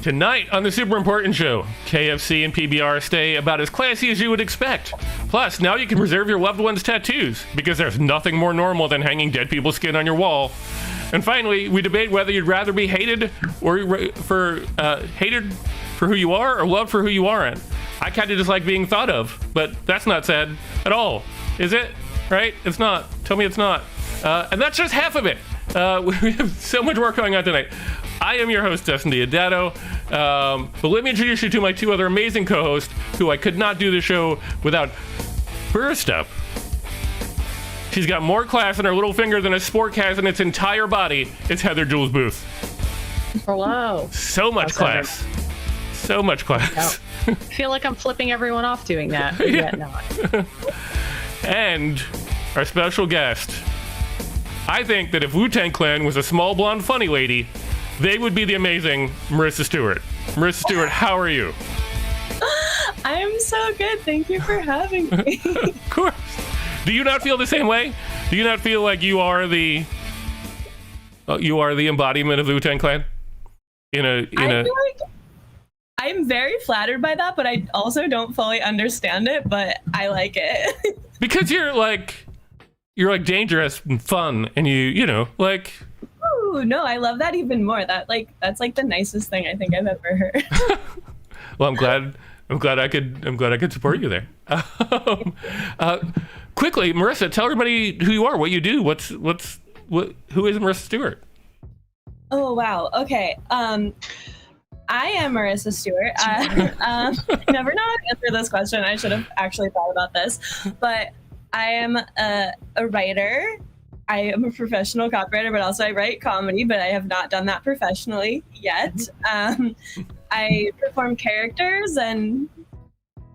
Tonight on the Super Important Show, KFC and PBR stay about as classy as you would expect. Plus, now you can preserve your loved one's tattoos, because there's nothing more normal than hanging dead people's skin on your wall. And finally, we debate whether you'd rather be hated or hated for who you are or loved for who you aren't. I kind of just like being thought of, but that's not sad at all, is it? Right? It's not. Tell me it's not. And that's just half of it. We have so much work going on tonight. I am your host, Dustin Diodato, but let me introduce you to my two other amazing co-hosts who I could not do the show without. First up, she's got more class in her little finger than a spork has in its entire body. It's Heather Jules Booth. Hello. So much class. So much class. I feel like I'm flipping everyone off doing that, but yet not. And our special guest. I think that if Wu-Tang Clan was a small blonde funny lady, they would be the amazing Marissa Stuart. Marissa Stuart, how are you? I'm so good. Thank you for having me. Of course. Do you not feel the same way? Do you not feel like you are the embodiment of the Wu-Tang Clan? I feel like I'm very flattered by that, but I also don't fully understand it, but I like it. Because you're dangerous and fun, and you know. Ooh, no, I love that even more. That's like the nicest thing I think I've ever heard. Well, I'm glad I could support you there. Quickly, Marissa, tell everybody who you are, what you do. Who is Marissa Stuart? Oh wow. Okay. I am Marissa Stuart. I never know how to answer this question. I should have actually thought about this, but I am a writer. I am a professional copywriter, but also I write comedy, but I have not done that professionally yet. I perform characters and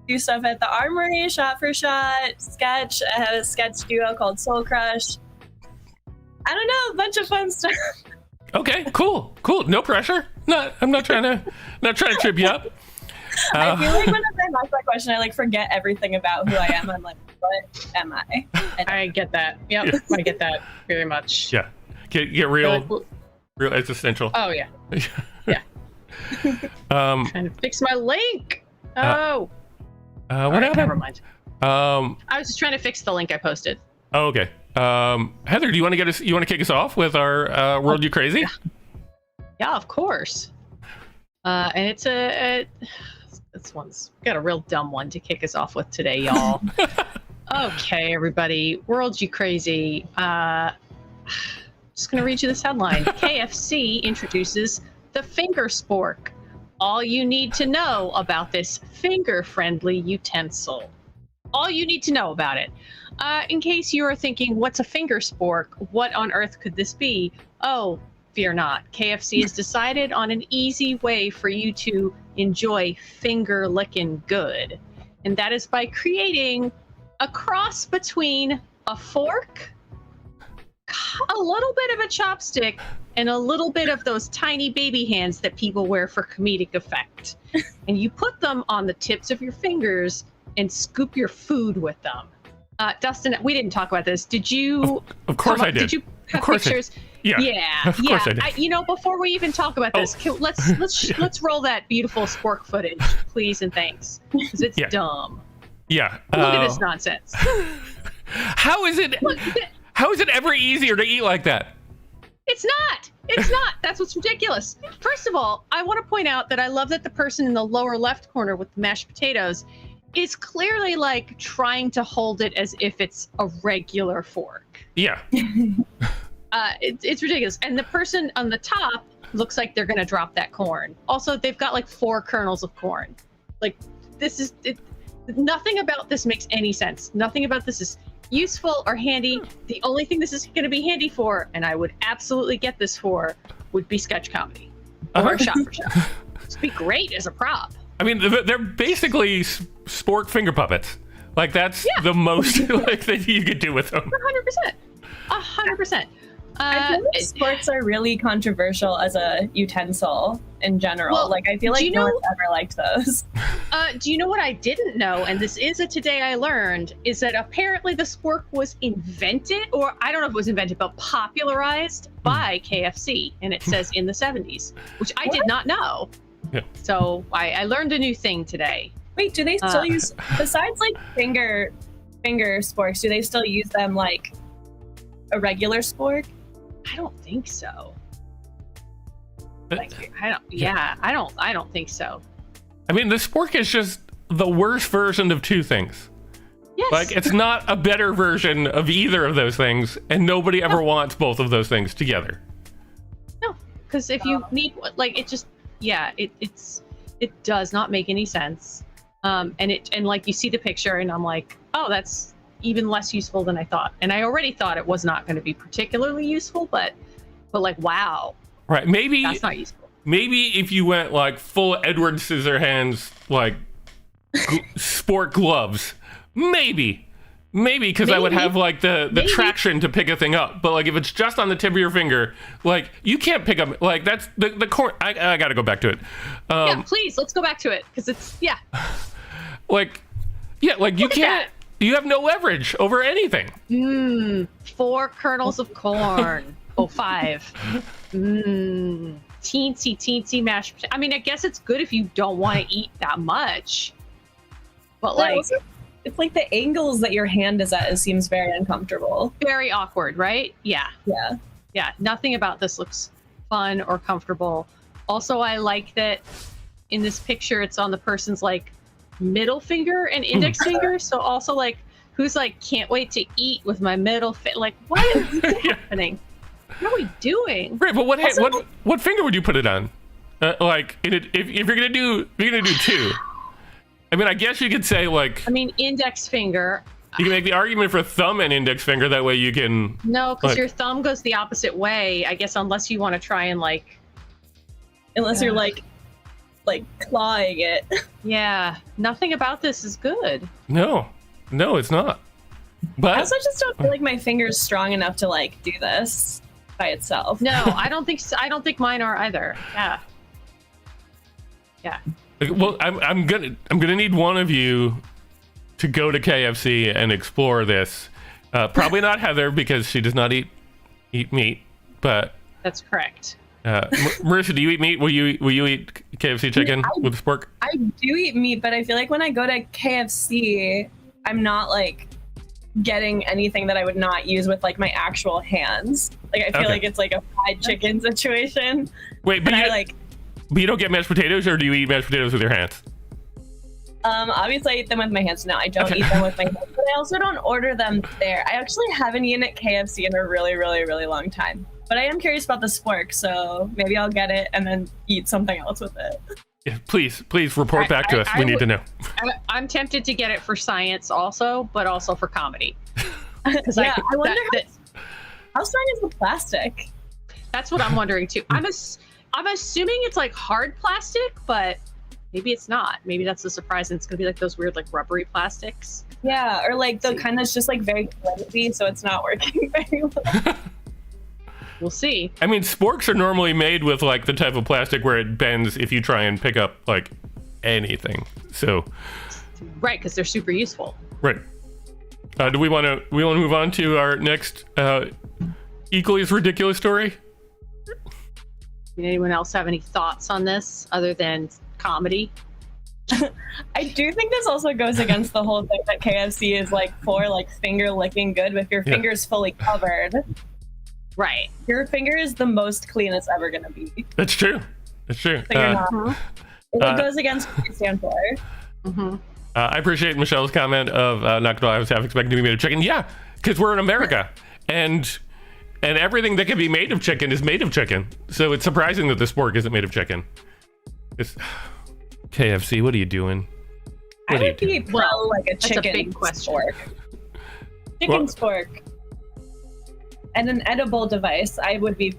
do stuff at the Armory, Shot for Shot, sketch. I have a sketch duo called Soul Crush. I don't know, a bunch of fun stuff. Okay, cool. No pressure. I'm not trying to trip you up. I feel like whenever I ask that question, I forget everything about who I am. I'm like, what am I? I get that. Yep, yeah. I get that very much. Yeah, get real existential. Oh yeah, yeah. Trying to fix my link. Oh, what happened? Never mind. I was just trying to fix the link I posted. Oh, okay. Heather, do you want to kick us off with our World You Crazy? Yeah, of course. And it's this one's got a real dumb one to kick us off with today, y'all. Okay, everybody, World You Crazy. Just gonna read you this headline. KFC introduces the finger spork. All you need to know about this finger-friendly utensil. All you need to know about it. In case you are thinking, what's a finger spork? What on earth could this be? Oh, fear not. KFC has decided on an easy way for you to enjoy finger licking good. And that is by creating a cross between a fork, a little bit of a chopstick, and a little bit of those tiny baby hands that people wear for comedic effect. And you put them on the tips of your fingers and scoop your food with them. Dustin, we didn't talk about this. Did you? Of course I did. Did you have pictures? Yeah. Of course I did. Before we even talk about this, let's roll that beautiful spork footage, please and thanks, because it's dumb. Yeah. Look at this nonsense. How is it? How is it ever easier to eat like that? It's not. It's not. That's what's ridiculous. First of all, I want to point out that I love that the person in the lower left corner with the mashed potatoes is clearly trying to hold it as if it's a regular fork. Yeah. It's ridiculous. And the person on the top looks like they're going to drop that corn. Also, they've got 4 kernels of corn. Nothing about this makes any sense. Nothing about this is useful or handy. The only thing this is going to be handy for, and I would absolutely get this for, would be sketch comedy or shot for shot. This would be great as a prop. I mean, they're basically spork finger puppets. That's the most that you could do with them. 100%. I feel like sporks are really controversial as a utensil in general. Well, I feel like no one's ever liked those. Do you know what I didn't know? And this is a today I learned, is that apparently the spork was invented, or I don't know if it was invented, but popularized by KFC. And it says in the 70s, which I did not know. Yeah. So I learned a new thing today. Wait, do they still use, besides like finger sporks, do they still use them like a regular spork? I don't think so. Like, I don't think so. I mean, the spork is just the worst version of two things. Yes. Like, it's not a better version of either of those things, and nobody ever wants both of those things together. No, because if you need, like, it just, it does not make any sense. And like you see the picture, and I'm like, oh, that's even less useful than I thought. And I already thought it was not going to be particularly useful, but like, wow. Right? Maybe that's not useful. Maybe if you went like full Edward Scissorhands, like sport gloves. Maybe because I would have like the traction to pick a thing up. But like if it's just on the tip of your finger, like you can't pick up, like that's the core. I got to go back to it. Yeah, please, let's go back to it because it's like you can't. You have no leverage over anything. 4 kernels of corn. 5. Teensy mashed. I mean, I guess it's good if you don't want to eat that much. But like, also, it's like the angles that your hand is at. It seems very uncomfortable. Very awkward, right? Yeah. Nothing about this looks fun or comfortable. Also, I like that in this picture, it's on the person's like middle finger and index finger. So also like, who's like, can't wait to eat with my middle finger. Like, what is happening? What are we doing? Right, but what finger would you put it on? Like, if you're gonna do 2. I mean, I guess you could say like. I mean, index finger. You can make the argument for thumb and index finger. That way you can. No, because your thumb goes the opposite way. I guess unless you want to try and like. Unless you're like clawing it. Yeah, nothing about this is good. No, it's not. But I also just don't feel like my finger's strong enough to like do this by itself. No, I don't think so. I don't think mine are either. Yeah. Well, I'm gonna need one of you to go to KFC and explore this. Probably not Heather because she does not eat meat. But that's correct. Marissa, do you eat meat? Will you eat KFC chicken with spork? I do eat meat, but I feel like when I go to KFC, I'm not like getting anything that I would not use with like my actual hands. Like I feel like it's like a fried chicken situation. Wait, but But you don't get mashed potatoes, or do you eat mashed potatoes with your hands? Obviously I eat them with my hands. No, I don't eat them with my hands, but I also don't order them there. I actually haven't eaten at KFC in a really, really, really long time. But I am curious about the spork, so maybe I'll get it and then eat something else with it. Yeah, please report back to us. We need to know. I'm tempted to get it for science also, but also for comedy. I wonder how strong is the plastic? That's what I'm wondering too. I'm assuming it's like hard plastic, but maybe it's not. Maybe that's the surprise, and it's gonna be like those weird like rubbery plastics. Yeah, or like the kind that's just like very flimsy, so it's not working very well. We'll see. I mean, sporks are normally made with like the type of plastic where it bends if you try and pick up like anything. So, right, because they're super useful. Right. Do we want to move on to our next equally as ridiculous story? Anyone else have any thoughts on this other than comedy? I do think this also goes against the whole thing that KFC is like for like finger licking good with your fingers fully covered. Right. Your finger is the most clean it's ever going to be. That's true. So you're not. It goes against what you stand for. Mm-hmm. I appreciate Michelle's comment of not gonna I was half expecting to be made of chicken. Yeah, because we're in America, and everything that can be made of chicken is made of chicken. So it's surprising that the spork isn't made of chicken. KFC, what are you doing? I would be pro like a chicken big question. spork. Chicken spork. And an edible device, I would be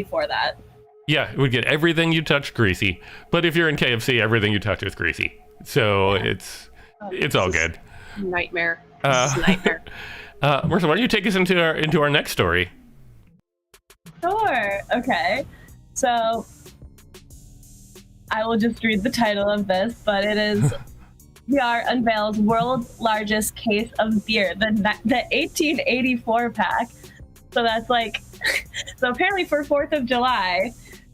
for that. Yeah, it would get everything you touch greasy. But if you're in KFC, everything you touch is greasy. So it's all good. Nightmare. This is a nightmare. Marissa, why don't you take us into our next story? Sure. Okay. So I will just read the title of this, but it is PBR unveils world's largest case of beer, the 1884 pack. So that's like, so apparently for 4th of July,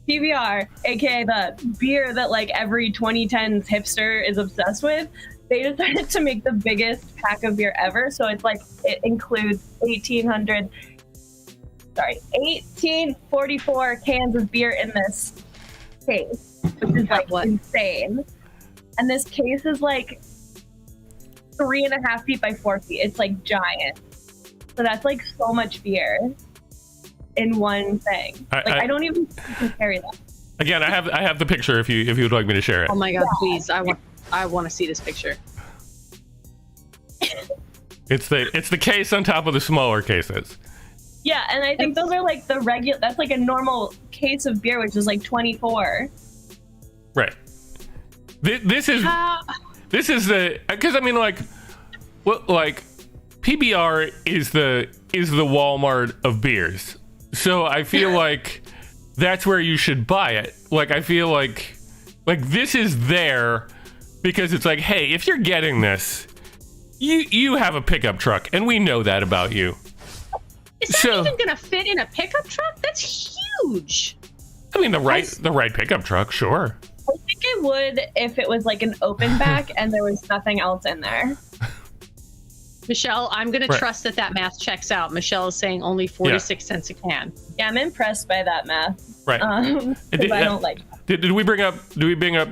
PBR, aka the beer that like every 2010s hipster is obsessed with, they decided to make the biggest pack of beer ever. So it's like, it includes 1844 cans of beer in this case, which is like insane. And this case is like 3.5 feet by 4 feet. It's like giant. So that's like so much beer in one thing. I don't even carry that. Again, I have the picture if you would like me to share it. Oh my god, please! I want to see this picture. It's the case on top of the smaller cases. Yeah, and I think those are like the regular. That's like a normal case of beer, which is like 24. Right. This is the, because I mean, like, what, like, PBR is the Walmart of beers. So I feel like that's where you should buy it. Like, I feel like this is there because it's like, hey, if you're getting this, you have a pickup truck, and we know that about you. Is that even gonna fit in a pickup truck? That's huge. I mean, the right pickup truck, sure. I think it would if it was like an open back and there was nothing else in there. Michelle, I'm going to trust that math checks out. Michelle is saying only 46 cents a can. Yeah, I'm impressed by that math. Right. I don't like that. Did we bring up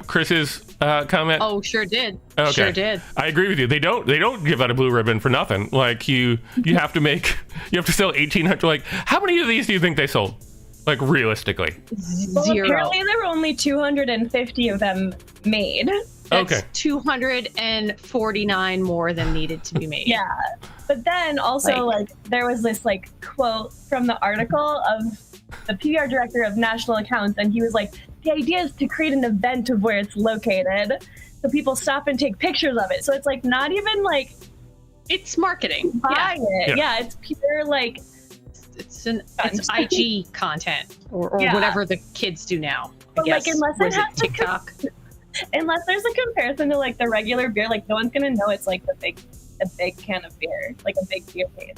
Chris's comment? Oh, sure did. Okay. Sure did. I agree with you. They don't give out a blue ribbon for nothing. Like you have to sell 1,800. Like, how many of these do you think they sold? Like, realistically? Well, 0. apparently there were only 250 of them made. That's 249 more than needed to be made. Yeah. But then also, like there was this, like, quote from the article of the PBR director of national accounts, and he was like, the idea is to create an event of where it's located so people stop and take pictures of it. So it's, like, not even, like... It's marketing. Buy it. Yeah, it's pure, like... It's IG content or whatever the kids do now. But, like, unless it has TikTok... Unless there's a comparison to like the regular beer, like no one's gonna know it's like a big can of beer, like a big beer case.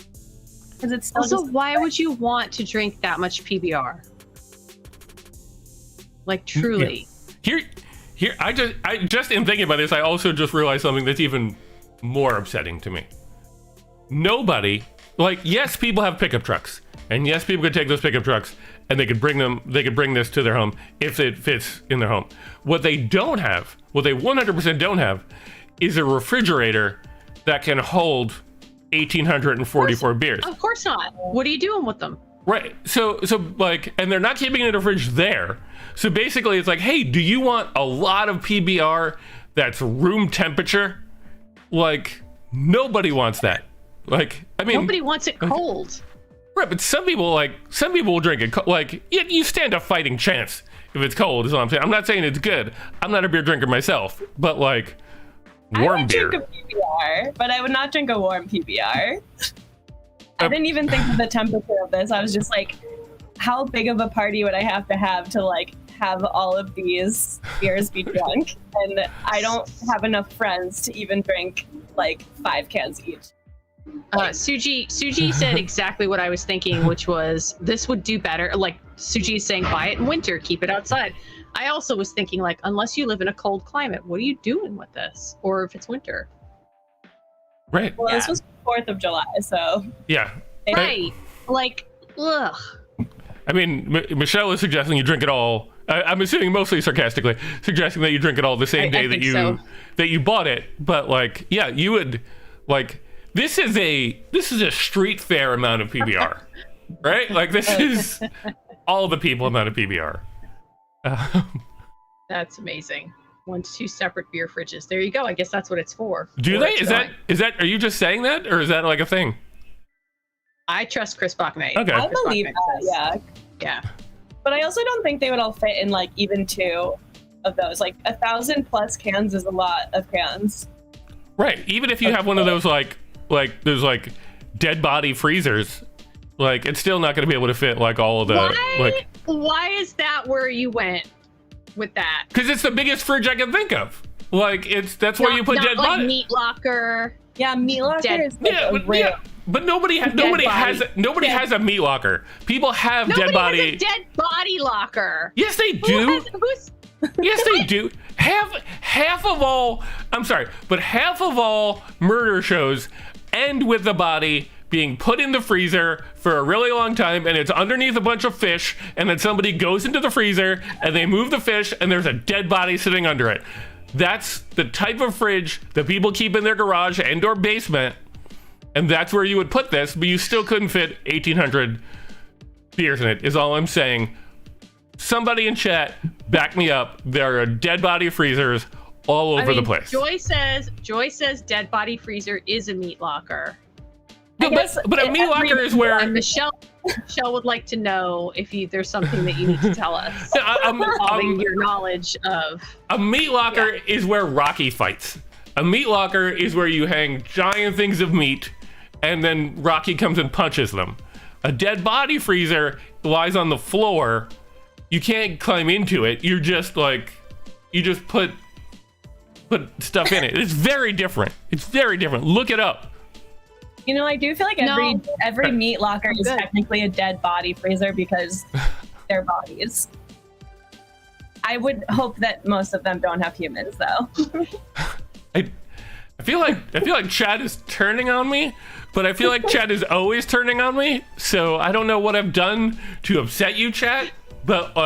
Because it's still also, why would you want to drink that much PBR? Like, truly. Yeah. Here, I just in thinking about this, I also just realized something that's even more upsetting to me. Nobody, like, yes, people have pickup trucks, and yes, people could take those pickup trucks and they could bring this to their home if it fits in their home. What they 100% don't have, is a refrigerator that can hold 1,844 beers. Of course not. What are you doing with them? Right. So like, and they're not keeping it in the fridge there. So basically, it's like, hey, do you want a lot of PBR that's room temperature? Like, nobody wants that. Like, I mean, nobody wants it cold. Right, but some people will drink it. Like, you stand a fighting chance if it's cold, is what I'm saying. I'm not saying it's good. I'm not a beer drinker myself, but like, warm beer. I would drink a PBR, but I would not drink a warm PBR. I didn't even think of the temperature of this. I was just like, how big of a party would I have to like have all of these beers be drunk? And I don't have enough friends to even drink like 5 cans each. Suji said exactly what I was thinking, which was this would do better. Like, Suji's saying, buy it in winter, keep it outside. I also was thinking, like, unless you live in a cold climate, what are you doing with this? Or if it's winter. Right. Well, this was 4th of July, so. Yeah. Right. Like, ugh. I mean, Michelle is suggesting you drink it all. I'm assuming mostly sarcastically, suggesting that you drink it all the same day that you bought it. But like, yeah, you would like. This is a street fair amount of PBR, right? Like, this is all the people amount of PBR. That's amazing. 1 to 2 separate beer fridges. There you go. I guess that's what it's for. Do they? Is that? Are you just saying that, or is that like a thing? I trust Chris Bachman. Okay. I believe that. Yeah. But I also don't think they would all fit in like even 2 of those. Like 1,000+ cans is a lot of cans. Right. Even if you have one of those like those like dead body freezers, like, it's still not going to be able to fit like all of the Why is that where you went with that? Because it's the biggest fridge I can think of. Like, that's where you put dead like body. Meat locker. Yeah, meat locker is like But nobody has a meat locker. People have dead body. Nobody has a dead body locker. Yes, they do. Yes, they do. Half of all murder shows end with the body being put in the freezer for a really long time, and it's underneath a bunch of fish, and then somebody goes into the freezer and they move the fish and there's a dead body sitting under it. That's the type of fridge that people keep in their garage and or basement, and that's where you would put this, but you still couldn't fit 1,800 beers in it, is all I'm saying. Somebody in chat, back me up. There are dead body freezers all over the place. Joy says dead body freezer is a meat locker. But a meat locker is where... And Michelle would like to know if there's something that you need to tell us. Your knowledge of... A meat locker is where Rocky fights. A meat locker is where you hang giant things of meat, and then Rocky comes and punches them. A dead body freezer lies on the floor. You can't climb into it. You just put stuff in it. It's very different. Look it up. You know, I do feel like every meat locker is technically a dead body freezer because they're bodies. I would hope that most of them don't have humans, though. I feel like Chad is turning on me, but I feel like Chad is always turning on me. So I don't know what I've done to upset you, Chad. But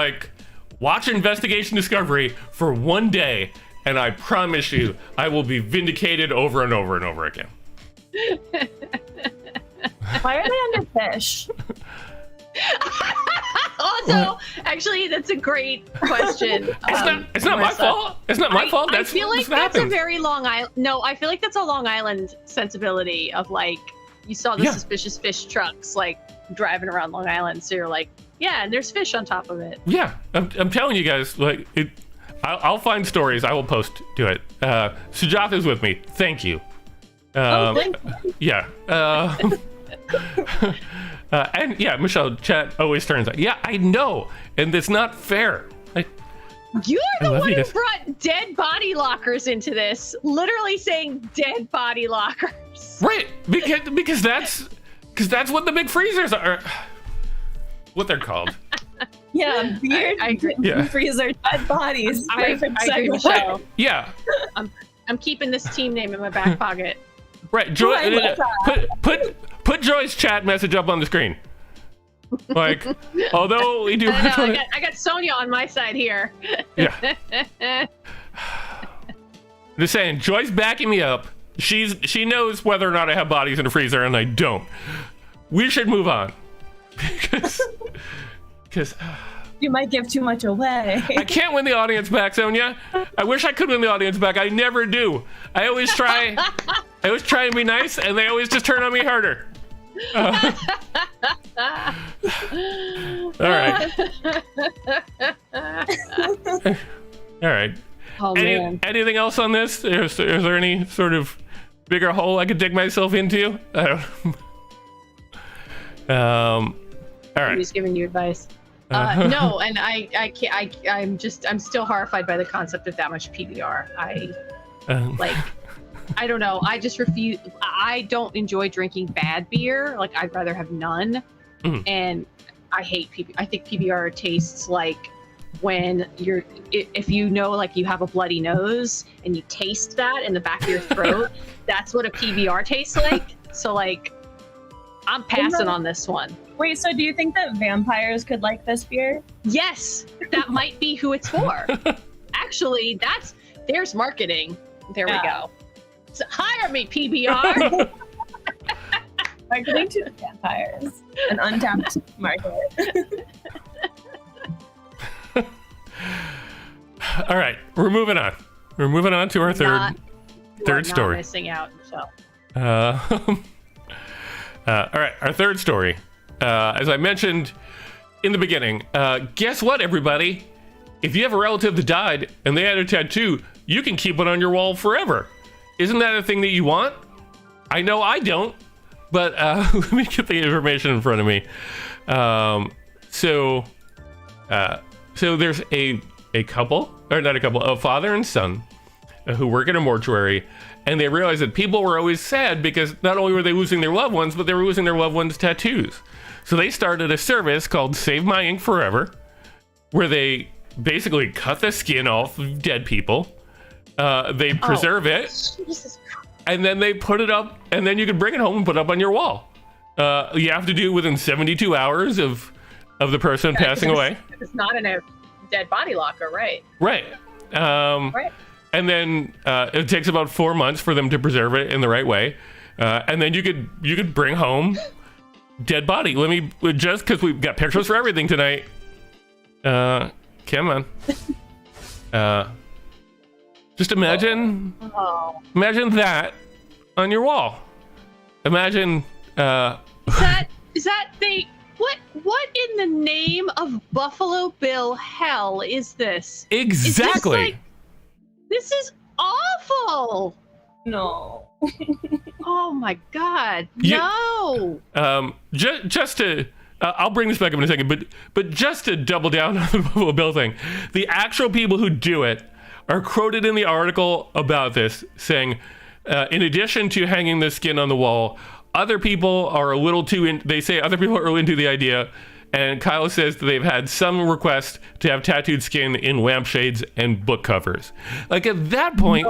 watch Investigation Discovery for one day, and I promise you, I will be vindicated over and over and over again. Why are they under fish? Also, actually, that's a great question. It's not my fault. It's not my fault. I feel like that's a very Long Island. No, I feel like that's a Long Island sensibility of you saw the suspicious fish trucks driving around Long Island, so you're like, yeah, and there's fish on top of it. Yeah, I'm telling you guys, I'll find stories. I will post to it. Sujatha's with me. Thank you. Thank you. Yeah. And yeah, Michelle, chat always turns out. Yeah, I know, and it's not fair. You're the one who brought dead body lockers into this. Literally saying dead body lockers. Right, because that's what the big freezers are. What they're called. Yeah, beard freezer, dead bodies. I agree, Michelle. Yeah. I'm keeping this team name in my back pocket. Right, Joy. Put Joy's chat message up on the screen. Although we do. I got Sonia on my side here. Yeah. Just saying, Joy's backing me up. She knows whether or not I have bodies in the freezer, and I don't. We should move on. Because you might give too much away. I can't win the audience back, Sonia. I wish I could win the audience back. I never do. I always try and be nice, and they always just turn on me harder. All right. All right. Oh, man. Anything else on this? Is there any sort of bigger hole I could dig myself into? I don't. All right. I'm just giving you advice. No, and I can't. I'm still horrified by the concept of that much PBR. I don't know. I just refuse. I don't enjoy drinking bad beer. I'd rather have none. Mm. And I hate PBR. I think PBR tastes like when if you know, you have a bloody nose and you taste that in the back of your throat. That's what a PBR tastes like. So I'm passing on this one. Wait, so do you think that vampires could like this beer? Yes, that might be who it's for. Actually, there's marketing. There we go. So hire me, PBR. Marketing to vampires, an untapped market. All right, we're moving on. We're moving on to our third story. Not missing out, Michelle. All right, our third story. As I mentioned in the beginning, guess what, everybody? If you have a relative that died and they had a tattoo, you can keep it on your wall forever. Isn't that a thing that you want? I know I don't, but let me get the information in front of me. So there's a couple, or not a couple, a father and son who work in a mortuary, and they realized that people were always sad because not only were they losing their loved ones, but they were losing their loved ones' tattoos. So they started a service called Save My Ink Forever, where they basically cut the skin off of dead people. They preserve it, and then they put it up, and then you can bring it home and put it up on your wall. You have to do it within 72 hours of the person passing away. It's not in a dead body locker, right? Right. Right. And then it takes about 4 months for them to preserve it in the right way, and then you could bring home dead body. Let me just because we've got pictures for everything tonight. Come on. Just imagine that on your wall. Imagine. Is that they? What in the name of Buffalo Bill hell is this? Exactly. This is awful. No. Oh my God. No. Just to, I'll bring this back up in a second, but just to double down on the Buffalo Bill thing, the actual people who do it are quoted in the article about this, saying, in addition to hanging the skin on the wall, other people are a little too they say other people are into the idea, and Kyle says that they've had some requests to have tattooed skin in lampshades and book covers. Like at that point,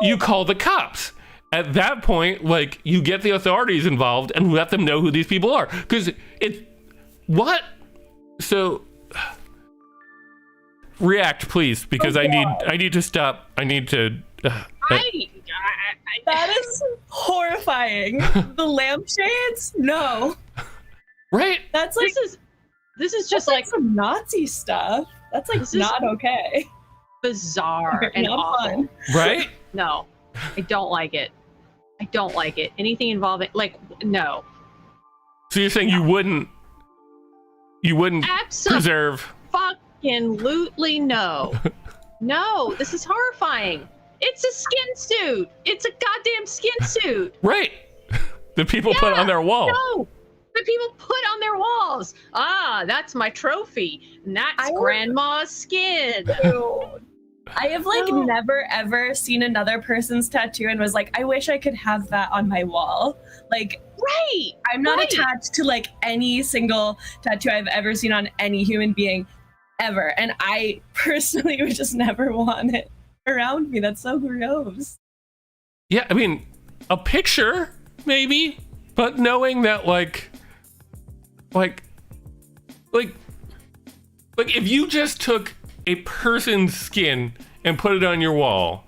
you call the cops. At that point, like you get the authorities involved and let them know who these people are. Because what? So react, please, because I need to stop. I need to. That is horrifying. The lampshades? No. Right? That's like this is just like some Nazi stuff. That's like not okay. Bizarre and awful. Fun. Right? No, I don't like it. I don't like it. Anything involving no. So you're saying you wouldn't preserve? Fucking lootly no. No, this is horrifying. It's a skin suit. It's a goddamn skin suit. Right. The people put on their wall. No. The people put on their walls. That's my trophy. And that's grandma's skin. I have never ever seen another person's tattoo and was like, I wish I could have that on my wall. Like, right. I'm not attached to like any single tattoo I've ever seen on any human being ever. And I personally would just never want it around me. That's so gross. Yeah, I mean, a picture maybe, but knowing that like if you just took a person's skin and put it on your wall,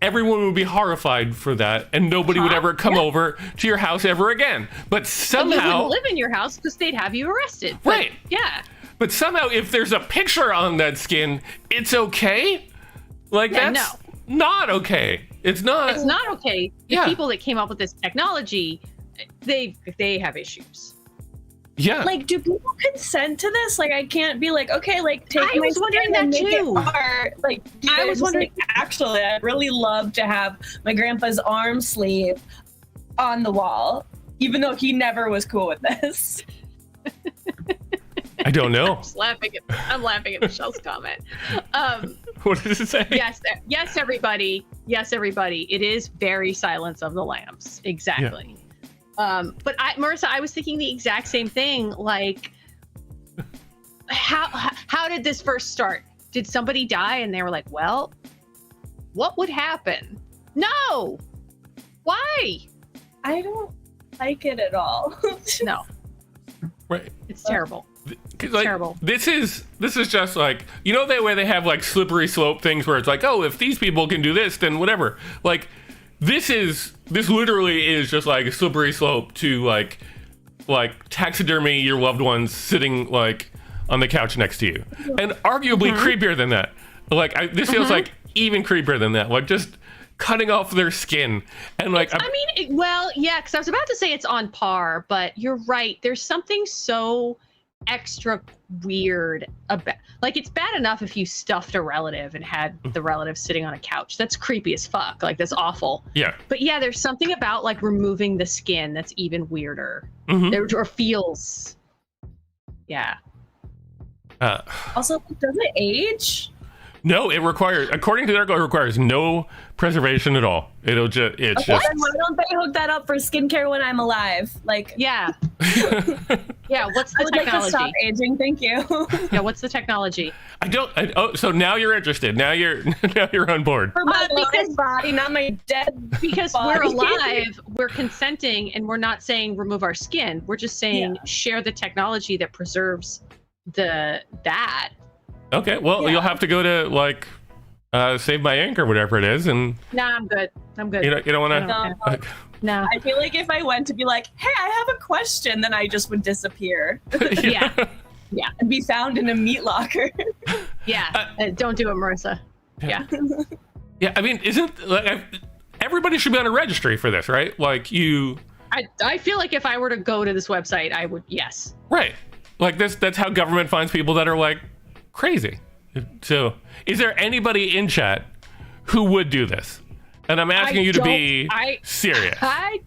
everyone would be horrified for that, and nobody would ever come over to your house ever again. But somehow you wouldn't live in your house because they'd have you arrested. Right. Yeah. But somehow, if there's a picture on that skin, it's okay. Like that's not okay. It's not. It's not okay. The Yeah. people that came up with this technology, they have issues. Yeah. Like, do people consent to this? Like, I can't be like, okay, like, take I my was wondering skin and that make it too. art. Like, I was wondering. like, actually, I'd really love to have my grandpa's arm sleeve on the wall, even though he never was cool with this. I don't know. I'm laughing at Michelle's comment. What does it say? Yes, everybody. Yes, everybody. It is very Silence of the Lambs. Exactly. Yeah. But Marissa, I was thinking the exact same thing. Like, how did this first start? Did somebody die and they were like, well, what would happen? No. Why? I don't like it at all. No. Right. It's terrible. Like, terrible. This is just like, you know, that way they have like slippery slope things where it's like, oh, if these people can do this, then whatever. Like, this literally is just like a slippery slope to like taxidermy your loved ones sitting like on the couch next to you, and arguably creepier than that. Like, this feels like even creepier than that. Like, just cutting off their skin and like. Because I was about to say it's on par, but you're right. There's something so extra weird about, like, it's bad enough if you stuffed a relative and had the relative sitting on a couch. That's creepy as fuck. Like, that's awful. Yeah. But yeah, there's something about like removing the skin that's even weirder. Or feels. Yeah. Also, does it age? No, it requires, according to the article, it requires no preservation at all. It's Then just. why don't they hook that up for skincare when I'm alive? Like, Yeah. Yeah. What's I the would like to stop technology? aging. Thank you. Yeah. What's the technology? So now you're interested. Now you're on board. For my Because- alive body, not my dead. Because body. we're alive, we're consenting, and we're not saying remove our skin. We're just saying share the technology that preserves that. Okay, well, Yeah. you'll have to go to like Save My Ink or whatever it is, and Nah, I'm good. I'm good. you don't want No. to. No. I feel like if I went to be like, hey, I have a question, then I just would disappear Yeah. and be found in a meat locker. Yeah. Don't do it, Marissa. Yeah. Yeah, I mean, isn't like everybody should be on a registry for this, right? Like you, I feel like if I were to go to this website, I would. Yes. right? Like that's how government finds people that are like crazy. So, is there anybody in chat who would do this? And I'm asking you to be serious. I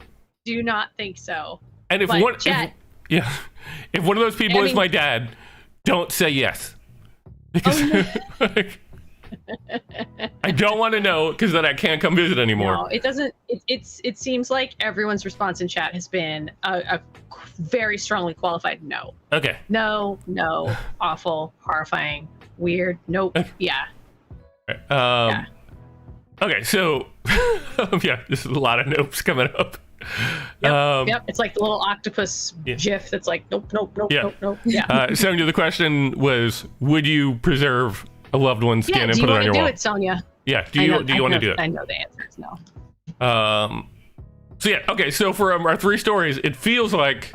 do not think so. And if but one, chat, if one of those people I is mean- my dad, don't say yes. Because like, I don't want to know because then I can't come visit anymore. no, it doesn't. It seems like everyone's response in chat has been a very strongly qualified no. Okay. No, awful, horrifying, weird. Nope. Yeah. Yeah. Okay, so yeah, there's a lot of nopes coming up. Yep. It's like the little octopus Yeah. gif that's like nope. Yeah. Nope. Yeah. Sonia, the question was, would you preserve a loved one's skin Yeah. and Do you put it on want to your do wall? it, Sonia? Yeah. Do you want to do it? I know the answer is no. So yeah. Okay. So for our three stories, it feels like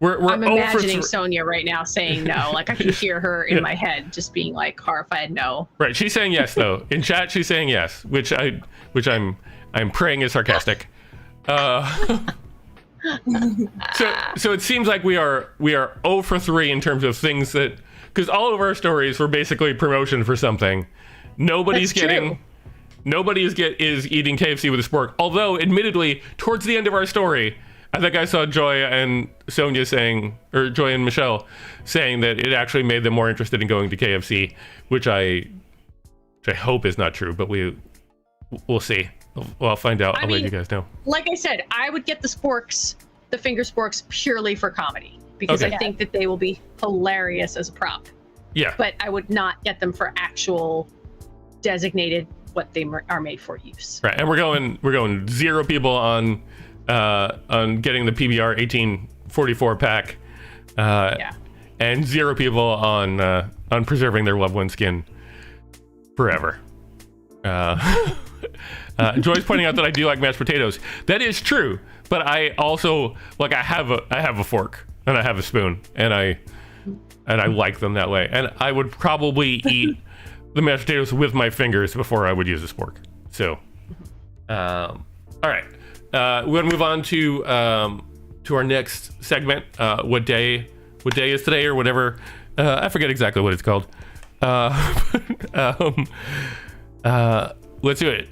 we're I'm over imagining Sonia right now saying no. Like I can hear her in my head just being like horrified no. Right. She's saying yes though. In chat, she's saying yes, which I'm praying is sarcastic. So it seems like we are 0 for 3 in terms of things that, because all of our stories were basically promotion for something. Nobody's That's true. getting. Nobody is eating KFC with a spork. Although, admittedly, towards the end of our story, I think I saw Joy and Sonia saying, or Joy and Michelle saying that it actually made them more interested in going to KFC, which I hope is not true, but we'll see. I'll find out. I'll let you guys know. Like I said, I would get the finger sporks purely for comedy because Okay. I think that they will be hilarious as a prop. Yeah. But I would not get them for actual designated what they are made for use. Right, and we're going 0 people on getting the PBR 1844 pack, and 0 people on preserving their loved one's skin forever. Joy's pointing out that I do like mashed potatoes. That is true, but I also like I have a fork and I have a spoon and I like them that way. And I would probably eat the mashed potatoes with my fingers before I would use a spork. So, all right, we're gonna move on to our next segment. What day is today or whatever? I forget exactly what it's called. Let's do it.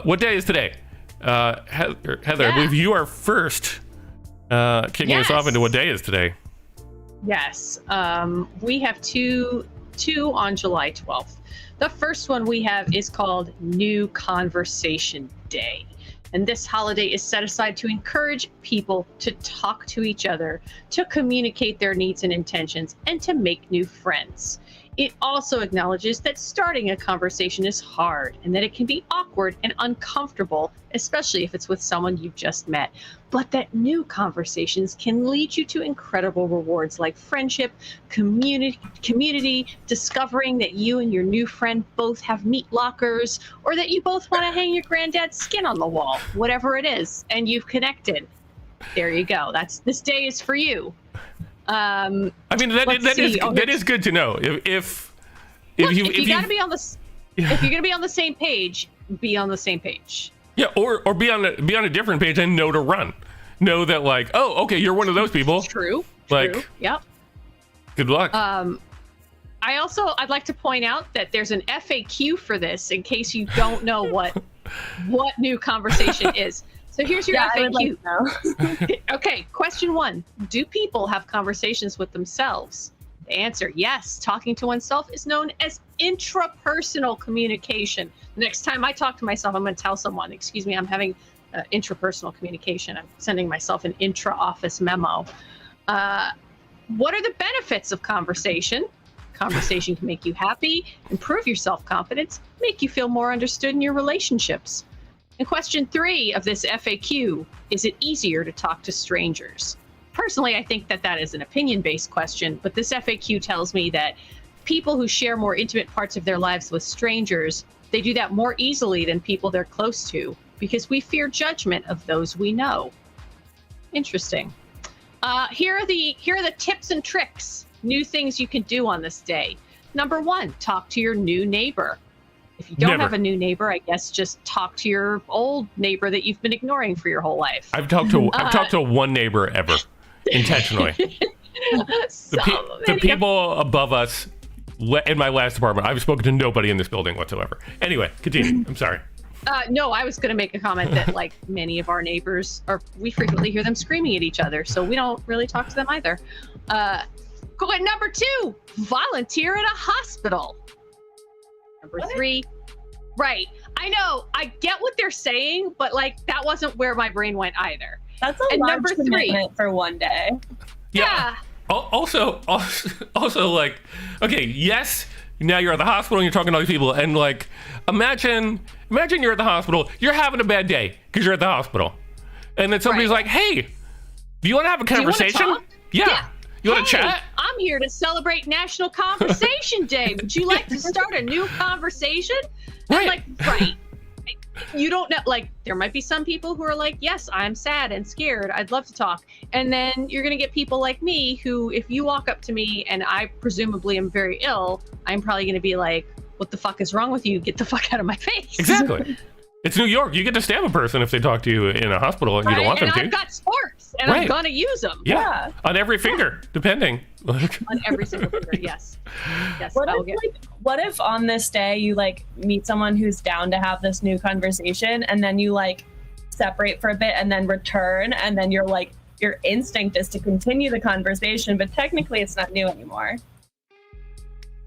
What day is today? Heather, I believe you are first kicking us off into what day is today. Yes. We have two on July 12th. The first one we have is called New Conversation Day. And this holiday is set aside to encourage people to talk to each other, to communicate their needs and intentions, and to make new friends. It also acknowledges that starting a conversation is hard and that it can be awkward and uncomfortable, especially if it's with someone you've just met, but that new conversations can lead you to incredible rewards like friendship, community, discovering that you and your new friend both have meat lockers, or that you both want to hang your granddad's skin on the wall, whatever it is, and you've connected. There you go. This day is for you. I mean, that is good to know. If you gotta be on the if you're gonna be on the same page, be on the same page. Yeah, or be on a different page and know to run. Know that like, oh, okay, you're one of those people. True. Like, yep. Good luck. I'd like to point out that there's an FAQ for this in case you don't know what new conversation is. So here's your FAQ. I would like to know. Okay, question 1. Do people have conversations with themselves? The answer, yes. Talking to oneself is known as intrapersonal communication. The next time I talk to myself, I'm going to tell someone, excuse me, I'm having intrapersonal communication. I'm sending myself an intra-office memo. What are the benefits of conversation? Conversation can make you happy, improve your self-confidence, make you feel more understood in your relationships. And question 3 of this FAQ, is it easier to talk to strangers? Personally, I think that is an opinion-based question, but this FAQ tells me that people who share more intimate parts of their lives with strangers, they do that more easily than people they're close to because we fear judgment of those we know. Interesting. Here are the tips and tricks, new things you can do on this day. Number 1, talk to your new neighbor. If you don't have a new neighbor, I guess just talk to your old neighbor that you've been ignoring for your whole life. I've talked to one neighbor ever, intentionally. The people above us in my last apartment, I've spoken to nobody in this building whatsoever. Anyway, continue. I'm sorry. No, I was going to make a comment that like many of our neighbors, we frequently hear them screaming at each other, so we don't really talk to them either. Number 2, volunteer at a hospital. Number 3, right. I know, I get what they're saying, but like that wasn't where my brain went either. That's a large commitment for one day. Yeah. Also, like, okay, yes, now you're at the hospital and you're talking to all these people, and like, imagine you're at the hospital, you're having a bad day because you're at the hospital, and then somebody's like, hey, do you want to have a conversation? Yeah. You want to chat? I'm here to celebrate National Conversation Day. Would you like to start a new conversation? Right. Right. You don't know, like, there might be some people who are like, yes, I'm sad and scared. I'd love to talk. And then you're going to get people like me who, if you walk up to me and I presumably am very ill, I'm probably going to be like, what the fuck is wrong with you? Get the fuck out of my face. Exactly. It's New York. You get to stab a person if they talk to you in a hospital and you don't want them to. And I've got sports, and I'm going to use them. Yeah. On every finger, depending. On every single finger, yes. Yes. What if on this day you like meet someone who's down to have this new conversation, and then you like separate for a bit and then return, and then you're like, your instinct is to continue the conversation, but technically it's not new anymore.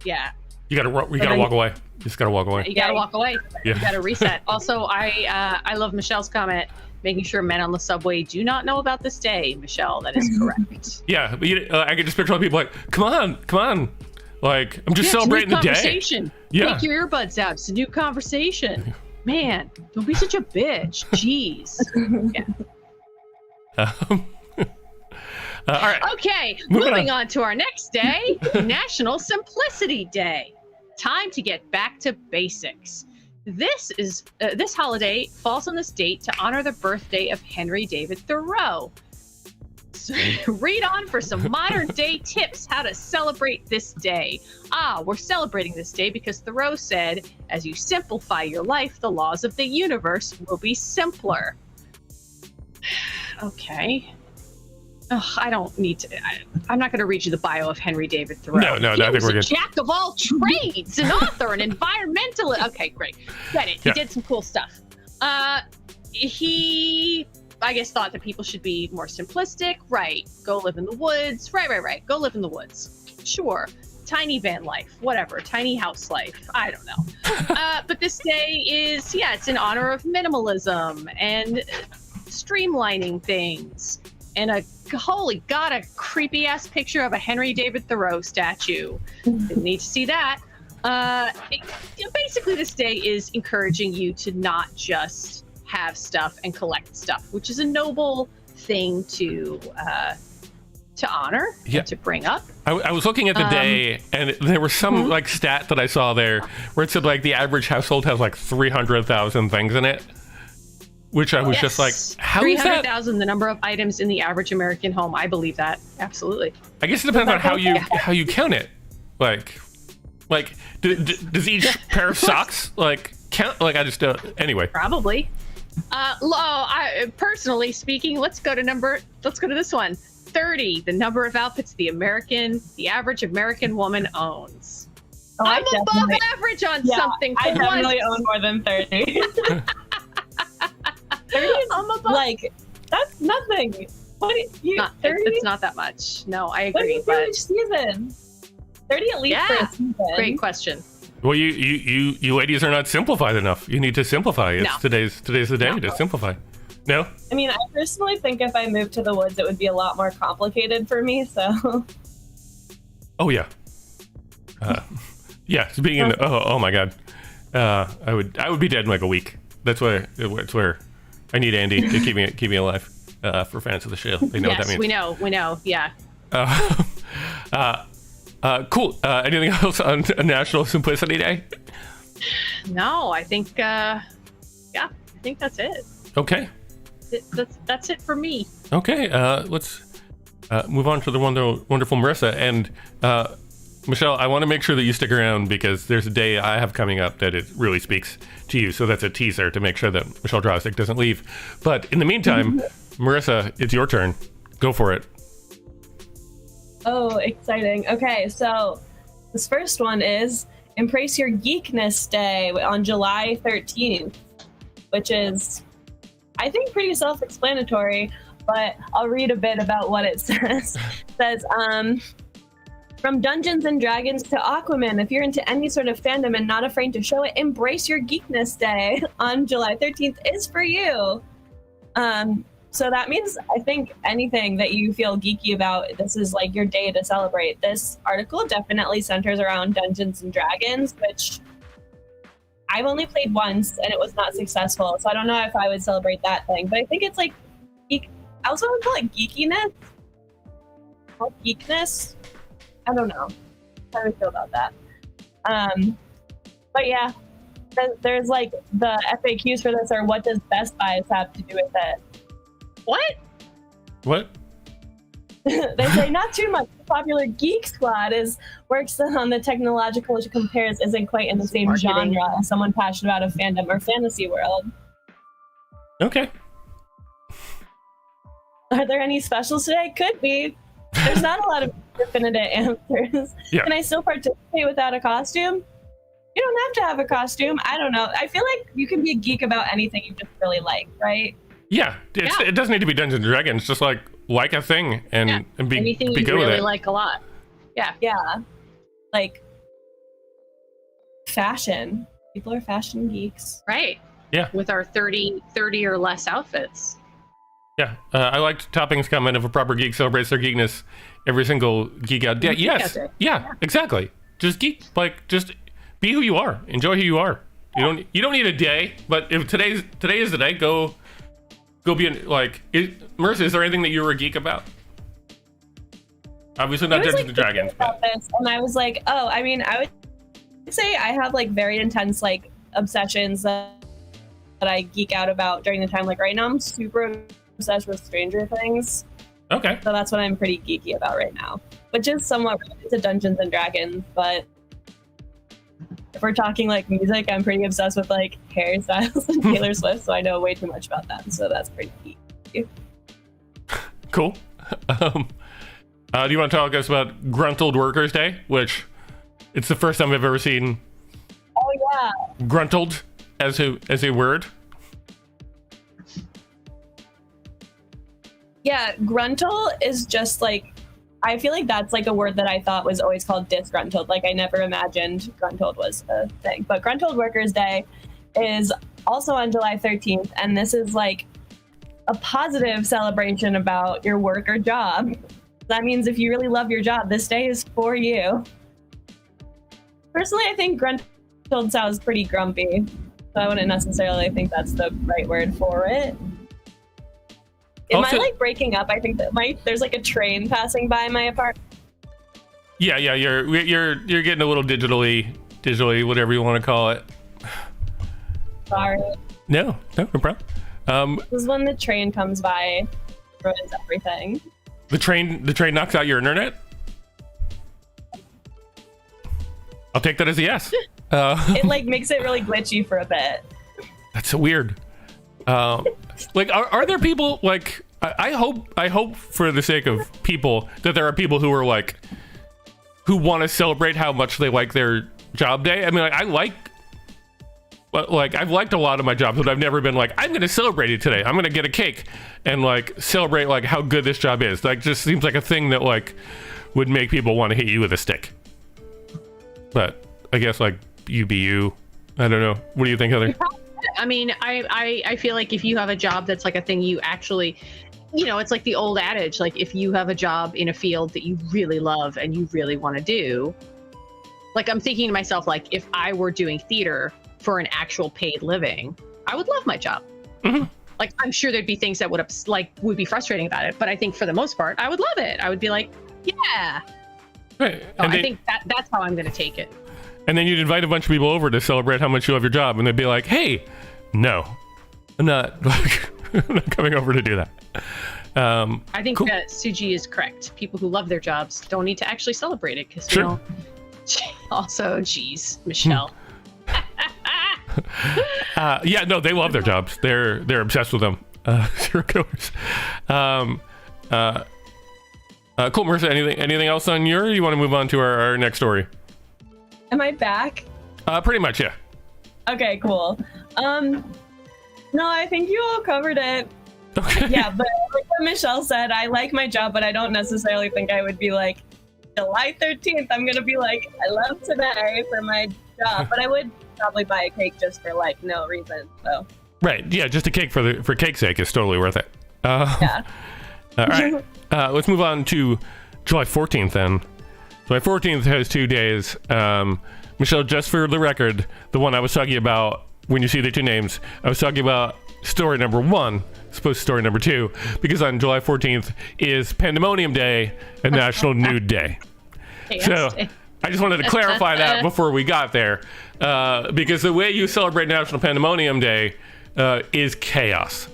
Yeah. You gotta walk away. You just gotta walk away. You gotta walk away. Yeah. You gotta reset. Also, I love Michelle's comment, making sure men on the subway do not know about this day. Michelle, that is correct. Yeah, but I can just picture all the people like, come on. Like, I'm just celebrating the day. Yeah. Take your earbuds out. It's a new conversation. Man, don't be such a bitch. Jeez. Yeah. All right. Okay, moving on to our next day, National Simplicity Day. Time to get back to basics. This holiday falls on this date to honor the birthday of Henry David Thoreau. So read on for some modern day tips how to celebrate this day. We're celebrating this day because Thoreau said, as you simplify your life, the laws of the universe will be simpler. Okay. I don't need to. I'm not going to read you the bio of Henry David Thoreau. No, I think we're good. Jack of all trades, an author, an environmentalist. Okay, great. Get it. He did some cool stuff. He, I guess, thought that people should be more simplistic. Right. Go live in the woods. Right. Go live in the woods. Sure. Tiny van life. Whatever. Tiny house life. I don't know. But this day is, it's in honor of minimalism and streamlining things. And a creepy ass picture of a Henry David Thoreau statue. Didn't need to see that. Basically, this day is encouraging you to not just have stuff and collect stuff, which is a noble thing to honor and to bring up. I was looking at the day, and there was some like stat that I saw there where it said like the average household has like 300,000 things in it. Which I was just like, how is that? 300,000, the number of items in the average American home. I believe that. Absolutely. I guess it depends on how you count it. Like, does each pair of socks like count? Like, I just don't. Anyway. Probably. Personally speaking, let's go to this one. 30, the number of outfits the average American woman owns. I'm above average on something. I definitely own more than 30. 30 is like, that's nothing. What 30? It's not that much. No, I agree. What do you do each season? 30 at least for a season. Great question. Well, you ladies are not simplified enough. You need to simplify. It's No. today's the day to simplify. No? I mean, I personally think if I moved to the woods, it would be a lot more complicated for me. So, Oh yeah. Yeah, being in oh my god. I would be dead in like a week. That's where I need Andy to keep me alive. For fans of the show, they know what that means. We know. Yeah. Cool. Anything else on National Simplicity Day? No, I think I think that's it. Okay. That's it for me. Okay. Let's move on to the wonderful Marissa and Michelle. I want to make sure that you stick around because there's a day I have coming up that it really speaks to you. So that's a teaser to make sure that Michelle Drosdick doesn't leave. But in the meantime, Marissa, it's your turn. Go for it. oh, exciting. Okay, so this first one is Embrace Your Geekness Day on July 13th, which is, I think, pretty self-explanatory, but I'll read a bit about what it says. It says, from Dungeons and Dragons to Aquaman, if you're into any sort of fandom and not afraid to show it, Embrace Your Geekness Day on July 13th is for you. So that means, I think, anything that you feel geeky about, this is like your day to celebrate. This article definitely centers around Dungeons and Dragons, which I've only played once and it was not successful. So I don't know if I would celebrate that thing, but I think it's like geek. I also would call it geekiness. Geekness. I don't know how do I feel about that. But yeah, there's like the FAQs for this are what does Best Buys have to do with it? What? They say not too much. The popular Geek Squad works on the technological compares isn't quite in the same Marketing. genre as someone passionate about a fandom or fantasy world. Okay. Are there any specials today? Could be. There's not a lot of definitive answers. Yeah. Can I still participate without a costume? You don't have to have a costume. I don't know. I feel like you can be a geek about anything you just really like, right? Yeah. It doesn't need to be Dungeons and Dragons. Just like a thing and be Anything be you good with really it. like a lot. Yeah. Yeah. Like fashion. People are fashion geeks. Right. Yeah. With our 30 or less outfits. Yeah, I liked Topping's comment if a proper geek celebrates their geekness, every single geek out. Yeah, yes, yeah, exactly. Just geek, just be who you are. Enjoy who you are. You don't need a day, but if today is the day, go be Marissa, is there anything that you were a geek about? Obviously not Dungeons and Dragons. About this, and I was like, oh, I mean, I would say I have like very intense like obsessions that I geek out about during the time. Like right now, I'm super obsessed with Stranger Things. Okay. So that's what I'm pretty geeky about right now, which is somewhat related to Dungeons and Dragons. But if we're talking like music, I'm pretty obsessed with like Harry Styles and Taylor Swift, so I know way too much about them. So that's pretty geeky. Cool. Do you want to talk to us about Gruntled Workers Day, which it's the first time I've ever seen Oh yeah. gruntled as a word? Yeah, gruntle is just like, I feel like that's like a word that I thought was always called disgruntled. Like I never imagined gruntled was a thing. But Gruntled Workers Day is also on July 13th. And this is like a positive celebration about your work or job. That means if you really love your job, this day is for you. Personally, I think gruntled sounds pretty grumpy. So I wouldn't necessarily think that's the right word for it. Am I like breaking up? I think that there's like a train passing by my apartment. Yeah, you're getting a little digitally, whatever you want to call it. Sorry. No problem. This is when the train comes by, ruins everything. The train knocks out your internet? I'll take that as a yes. It like makes it really glitchy for a bit. That's so weird. Like, are there people like? I hope for the sake of people that there are people who are like, who want to celebrate how much they like their job day. I mean, I've liked a lot of my jobs, but I've never been like, I'm going to celebrate it today. I'm going to get a cake and like celebrate like how good this job is. Like, just seems like a thing that like would make people want to hit you with a stick. but I guess like you be you. I don't know. What do you think, Heather? I mean, I feel like if you have a job that's like a thing you actually, it's like the old adage, like if you have a job in a field that you really love and you really want to do, like I'm thinking to myself, like if I were doing theater for an actual paid living, I would love my job. Mm-hmm. Like I'm sure there'd be things that would be frustrating about it, but I think for the most part, I would love it. I would be like, yeah. Right. I think that's how I'm going to take it. And then you'd invite a bunch of people over to celebrate how much you love your job, and they'd be like, "Hey, no, I'm not coming over to do that." I think cool. that Suji is correct. People who love their jobs don't need to actually celebrate it because Sure. Also, geez, Michelle. Yeah, no, they love their jobs. They're obsessed with them. Zero goers. Cool, Marissa. Anything else on your? You want to move on to our next story? Am I back? Pretty much, yeah. Okay, cool. No, I think you all covered it. Okay. Yeah, but like what Michelle said, I like my job, but I don't necessarily think I would be like, July 13th, I'm gonna be like, I love today for my job, but I would probably buy a cake just for like no reason. So. Right. Yeah, just a cake for cake's sake is totally worth it. Yeah. All right. Let's move on to July 14th then. July 14th has 2 days. Michelle, just for the record, the one I was talking about, when you see the two names, I was talking about story number 1, supposed to story number 2, because on July 14th is Pandemonium Day and National Nude Day. So I just wanted to clarify that before we got there, because the way you celebrate National Pandemonium Day is chaos.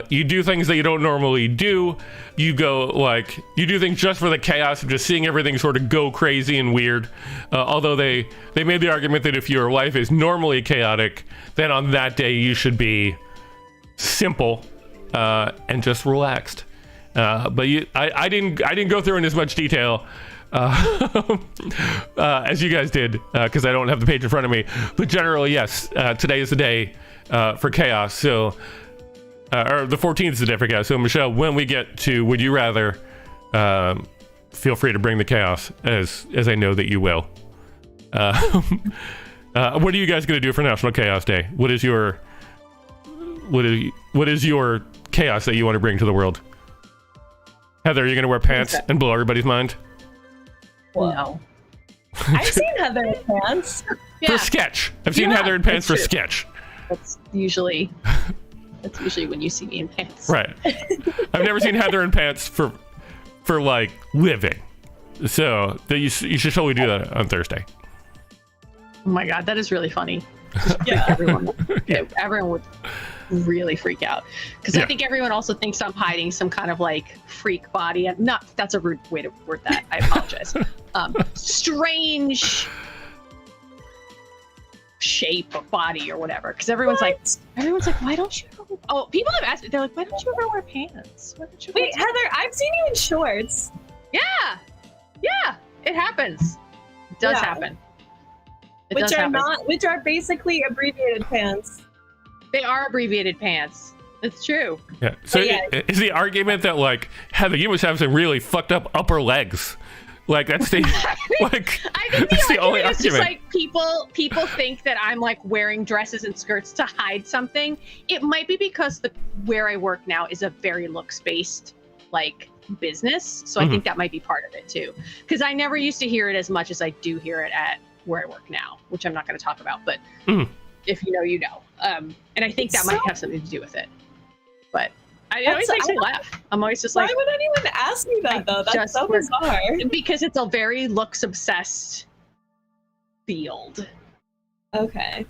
You do things that you don't normally do. You do things just for the chaos of just seeing everything sort of go crazy and weird. Although they made the argument that if your life is normally chaotic, then on that day you should be simple and just relaxed. But I didn't go through in as much detail as you guys did, because I don't have the page in front of me. But generally, yes, today is the day for chaos. So. Or the 14th is the day for chaos. So, Michelle, when we get to Would You Rather, feel free to bring the chaos, as I know that you will. What are you guys going to do for National Chaos Day? What is your chaos that you want to bring to the world? Heather, are you going to wear pants and blow everybody's mind? No. I've seen Heather in pants. For sketch. I've seen Heather in pants for sketch. That's usually when you see me in pants. Right. I've never seen Heather in pants for like living. So you should totally do that on Thursday. Oh my God, that is really funny. Yeah. Everyone would really freak out because I think everyone also thinks I'm hiding some kind of like freak body. That's a rude way to word that. I apologize. Strange shape of body or whatever, because everyone's like, why don't you people have asked me, they're like, why don't you ever wear pants? Wait, Heather, I've seen you in shorts. Yeah, it happens. It does happen. Which are basically abbreviated pants. They are abbreviated pants. That's true. Yeah. So is the argument that like, Heather, you must have some really fucked up upper legs? Like that's the like. I think that's the only argument is argument. just like people think that I'm like wearing dresses and skirts to hide something. It might be because where I work now is a very looks based like business, so I think that might be part of it too. Because I never used to hear it as much as I do hear it at where I work now, which I'm not going to talk about. But if you know, you know. And I think that might have something to do with it. But it always makes me laugh. I'm always just like, why would anyone ask me that though? That's so bizarre. Because it's a very looks obsessed field. Okay.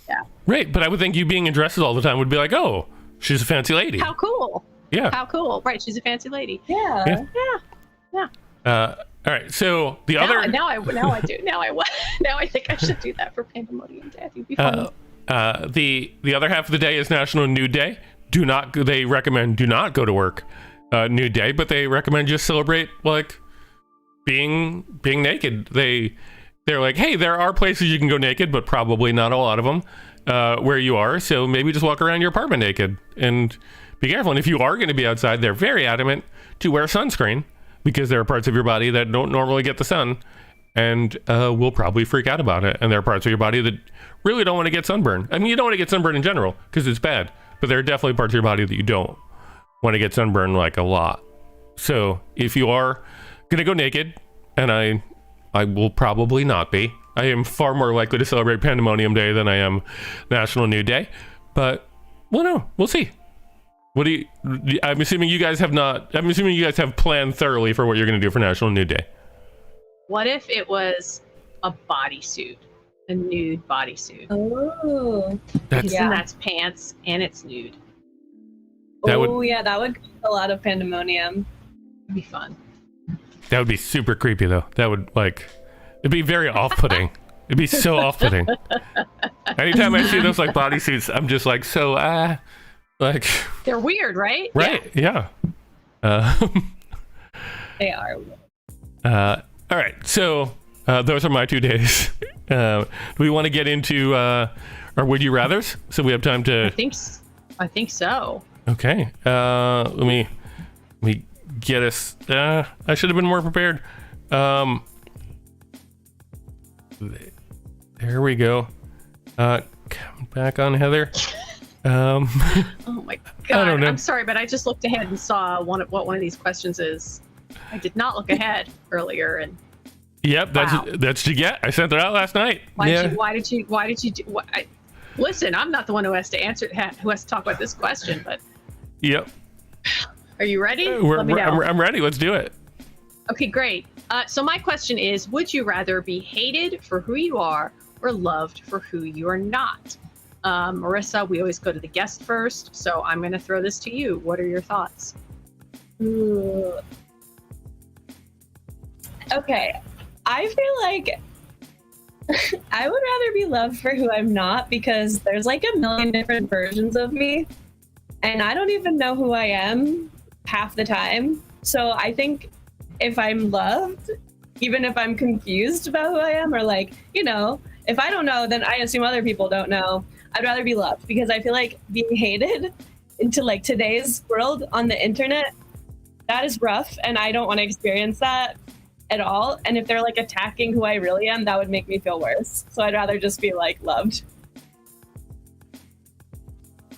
Yeah. Right, but I would think you being in dresses all the time would be like, oh, she's a fancy lady. How cool. Yeah. How cool. Right, she's a fancy lady. Yeah. All right, so the other. Now I do. Now I think I should do that for Pandemonium Day. It'd be fun. The other half of the day is National Nude Day. They recommend do not go to work nude day, but they recommend just celebrate like being naked. They're like, hey, there are places you can go naked, but probably not a lot of them where you are. So maybe just walk around your apartment naked and be careful. And if you are going to be outside, they're very adamant to wear sunscreen because there are parts of your body that don't normally get the sun. and will probably freak out about it. And there are parts of your body that really don't want to get sunburned. I mean, you don't want to get sunburned in general because it's bad, but there are definitely parts of your body that you don't want to get sunburned like a lot. So if you are going to go naked, and I will probably not be, I am far more likely to celebrate Pandemonium Day than I am National Nude Day, but we'll see. What do you, I'm assuming you guys have planned thoroughly for what you're going to do for National Nude Day. What if it was a bodysuit, a nude bodysuit? Oh, That's pants and it's nude. That would be a lot of pandemonium. It'd be fun. That would be super creepy though. That would it'd be very off-putting. It'd be so off-putting. Anytime I see those like bodysuits, I'm just like, like they're weird, right? Right? Yeah. They are. All right. So those are my 2 days. Do we want to get into our would you rather's? So we have time to. I think so. Okay. Let me get us. I should have been more prepared. There we go. Come back on, Heather. Oh my god! I don't know. I'm sorry, but I just looked ahead and saw what one of these questions is. I did not look ahead earlier, and yep, that's what you get. I sent it out last night. Why did you do? Listen, I'm not the one who has to talk about this question, but yep. Are you ready? Let me know. I'm ready. Let's do it. Okay, great. So my question is, would you rather be hated for who you are or loved for who you are not? Marissa, we always go to the guest first, so I'm going to throw this to you. What are your thoughts? Ooh. Okay, I feel like I would rather be loved for who I'm not, because there's like a million different versions of me, and I don't even know who I am half the time. So I think if I'm loved, even if I'm confused about who I am, or like, if I don't know, then I assume other people don't know. I'd rather be loved, because I feel like being hated into like today's world on the internet, that is rough, and I don't want to experience that at all. And if they're like attacking who I really am, that would make me feel worse. So I'd rather just be like loved.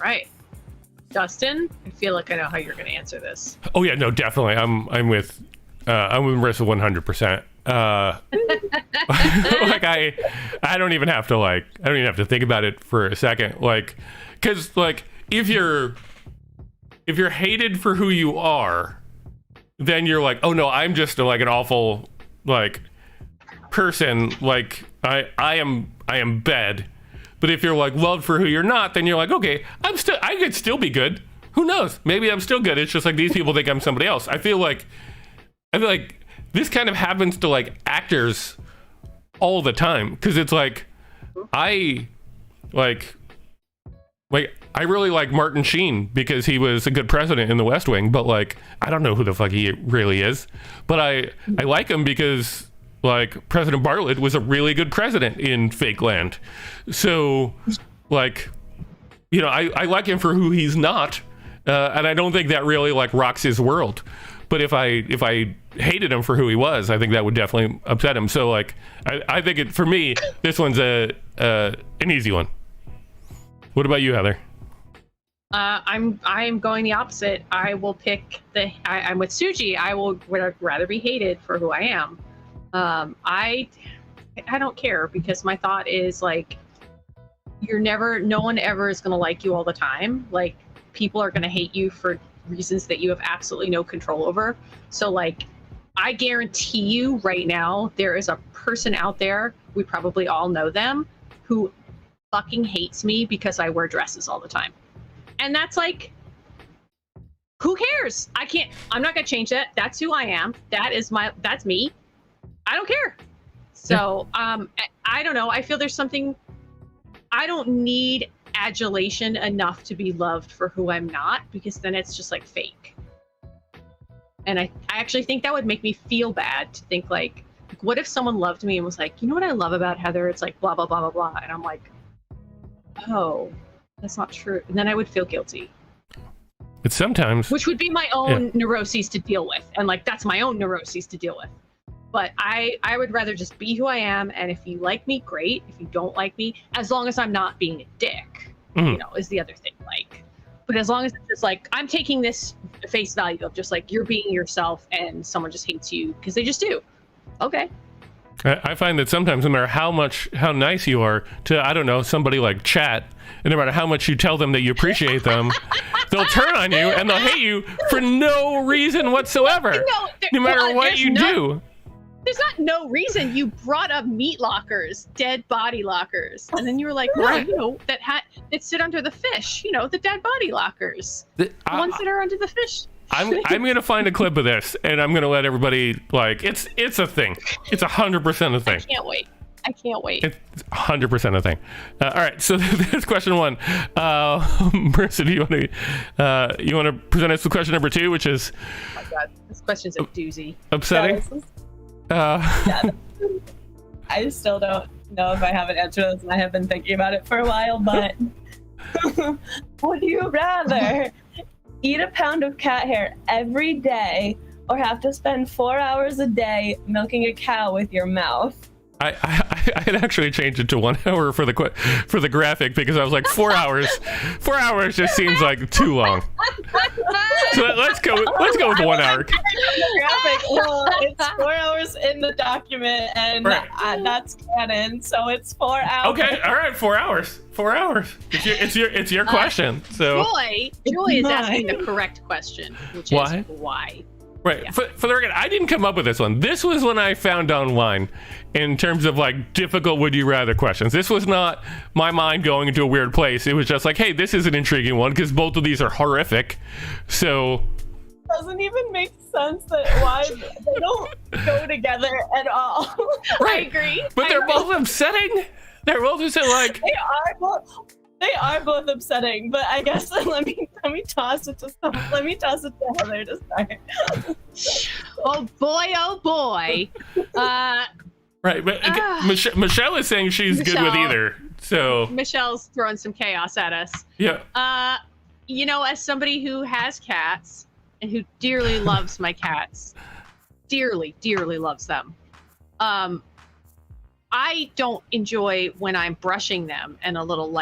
Right. Dustin, I feel like I know how you're going to answer this. Oh yeah, no, definitely. I'm with Marissa 100%. Like I don't even have to think about it for a second. Like, cause like if you're hated for who you are, then you're like, oh no, I'm just like an awful like person. Like I am bad. But if you're like loved for who you're not, then you're like, okay, I could still be good. Who knows? Maybe I'm still good. It's just like these people think I'm somebody else. I feel like this kind of happens to like actors all the time, because it's like I really like Martin Sheen because he was a good president in The West Wing, but like I don't know who the fuck he really is, but I like him because like President Bartlett was a really good president in Fake Land. So like, I like him for who he's not, and I don't think that really like rocks his world. But if I hated him for who he was, I think that would definitely upset him. So like, I think for me, this one's an easy one. What about you, Heather? I'm going the opposite. I will pick I'm with Suji. I would rather be hated for who I am. I don't care, because my thought is like, no one ever is going to like you all the time. Like, people are going to hate you for reasons that you have absolutely no control over. So like, I guarantee you right now, there is a person out there, we probably all know them, who fucking hates me because I wear dresses all the time. And that's like, who cares? I'm not gonna change that. That's who I am. That's me. I don't care. So I don't know. I feel there's something, I don't need adulation enough to be loved for who I'm not, because then it's just like fake. And I actually think that would make me feel bad to think like, what if someone loved me and was like, you know what I love about Heather? It's like blah, blah, blah, blah, blah. And I'm like, oh, that's not true. And then I would feel guilty. But sometimes, which would be my own neuroses to deal with. And like, that's my own neuroses to deal with. But I would rather just be who I am, and if you like me, great. If you don't like me, as long as I'm not being a dick, is the other thing. Like, but as long as it's just like I'm taking this face value of just like you're being yourself, and someone just hates you because they just do. Okay. I find that sometimes, no matter how nice you are to, I don't know, somebody like chat, and no matter how much you tell them that you appreciate them, they'll turn on you and they'll hate you for no reason whatsoever. No matter what you do. There's not no reason. You brought up meat lockers, dead body lockers, and then you were like, that sit under the fish. The dead body lockers, the ones that are under the fish. I'm gonna find a clip of this, and I'm gonna let everybody it's a thing. It's 100% a thing. I can't wait. It's 100% a thing. All right, so there's question 1. Marissa, do you want to present us with question number 2, which is? Oh my God, this question's a doozy. Upsetting. I still don't know if I have an answer to this, and I have been thinking about it for a while. But would you rather eat a pound of cat hair every day, or have to spend 4 hours a day milking a cow with your mouth? I had actually changed it to 1 hour for the graphic, because I was like 4 hours. 4 hours just seems like too long. So let's go with 1 hour. Well, it's 4 hours in the document, and that's canon, so it's 4 hours. Okay, all right, 4 hours. 4 hours. It's your question. So Joy is asking the correct question, which is why. Right. Yeah. For the record, I didn't come up with this one. This was one I found online in terms of like difficult would you rather questions. This was not my mind going into a weird place. It was just like, hey, this is an intriguing one because both of these are horrific. So doesn't even make sense that why they don't go together at all. Right. I agree. But they're both upsetting. They're both just like They are both upsetting, but I guess let me toss it to Heather to start. Oh boy. Right, but Michelle is saying she's good with either. So Michelle's throwing some chaos at us. Yeah. As somebody who has cats and who dearly loves my cats, dearly loves them. I don't enjoy when I'm brushing them and a little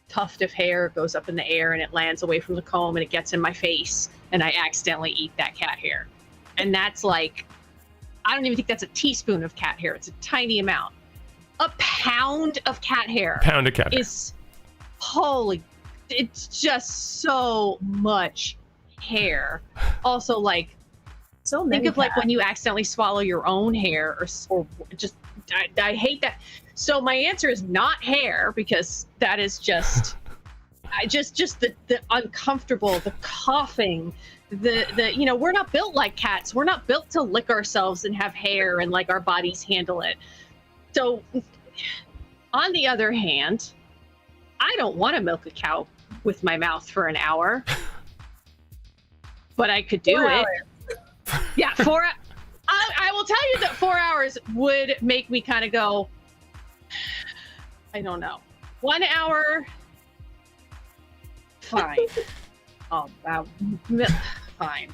tuft of hair goes up in the air and it lands away from the comb and it gets in my face and I accidentally eat that cat hair. And that's I don't even think that's a teaspoon of cat hair. It's a tiny amount. A pound of cat hair. Is holy. It's just so much hair. Also, so many think of when you accidentally swallow your own hair or just. I hate that. So my answer is not hair, because that is just the uncomfortable, the coughing, the we're not built like cats. We're not built to lick ourselves and have hair and our bodies handle it. So on the other hand, I don't want to milk a cow with my mouth for an hour, but I could do 4 it. Hours. Yeah, I will tell you that 4 hours would make me kind of go, I don't know. 1 hour, fine. Oh, wow. Fine.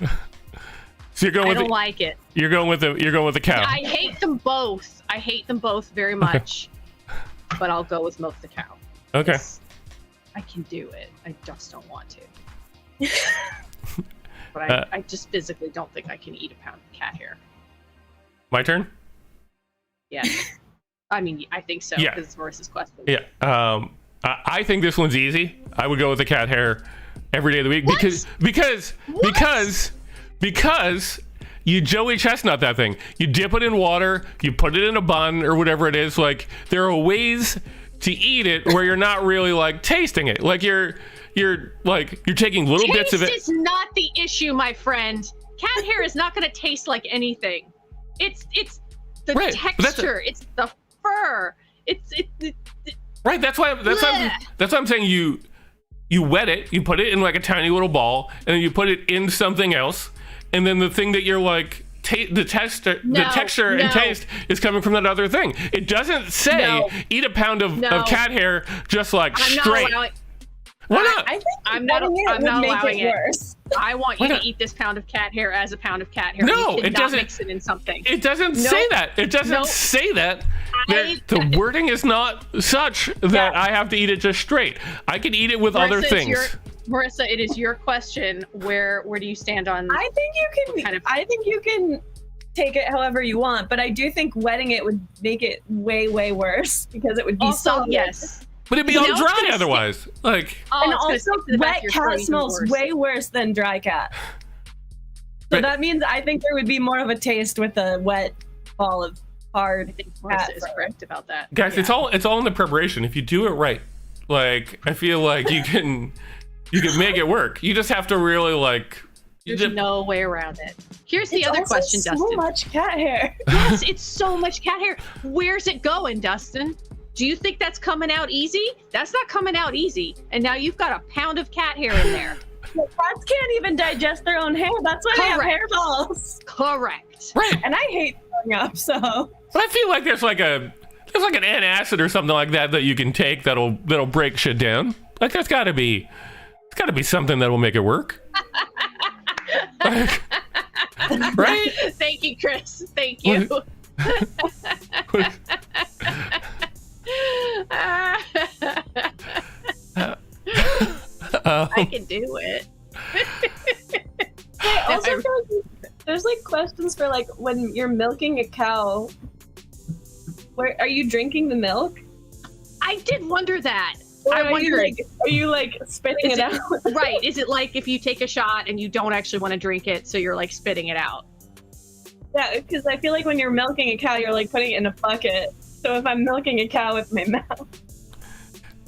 So you're going I don't like it. You're going with the cow. I hate them both. Very much. But I'll go with milk the cow. Okay. I can do it. I just don't want to. But I just physically don't think I can eat a pound of cat hair. My turn? Yeah. I mean, I think so, because it's Marissa's question. Yeah. I think this one's easy. I would go with the cat hair every day of the week because you Joey Chestnut that thing. You dip it in water, you put it in a bun or whatever it is. There are ways to eat it where you're not really tasting it. You're taking little bits of it. Taste is not the issue, my friend. Cat hair is not going to taste like anything. It's the texture. It's the fur. It's right. That's why I'm saying you wet it. You put it in a tiny little ball, and then you put it in something else, and then the thing that you're the texture and taste is coming from that other thing. It doesn't say eat a pound of cat hair just straight. Why not? I think I'm not make allowing it it. worse. I want Why you not? to eat this pound of cat hair as a pound of cat hair. No, You it cannot doesn't- mix it in something. It doesn't Nope. say that. It doesn't Nope. say that. I- The wording is not such that I have to eat it just straight. I can eat it with other Marissa, things. Marissa, it is your question. Where do you stand on? I think you can take it however you want, but I do think wetting it would make it way, way worse because it would be Also, solid. yes. But it'd be You all know, it's dry gonna otherwise. Like, Oh, And it's gonna also, stick to the back wet of your throat cat even smells worse. way worse than dry cat. So Right. that means I think there would be more of a taste with a wet ball of I hard think cat Marissa is fur. correct about that. guys, it's all in the preparation. If you do it right, like I feel like you can make it work. You just have to really like. You There's just, no way around it. Here's the It's other also question, so Dustin. much cat hair. Yes, it's so much cat hair. Where's it going, Dustin? Do you think that's coming out easy? That's not coming out easy. And now you've got a pound of cat hair in there. Cats can't even digest their own hair. That's why they have Correct. hairballs. Correct. right. And I hate throwing up, so But I feel like there's like an antacid or something like that you can take that'll break shit down. Like there's got to be something that will make it work. Like, right? Thank you, Chris. Thank you. I can do it. I also feel like there's like questions for like when you're milking a cow. Where are you drinking the milk? I did wonder that. Or I wondered. are you like spitting Is it it- out? Right. Is it like if you take a shot and you don't actually want to drink it, so you're like spitting it out? Yeah, because I feel like when you're milking a cow, you're like putting it in a bucket. So if I'm milking a cow with my mouth,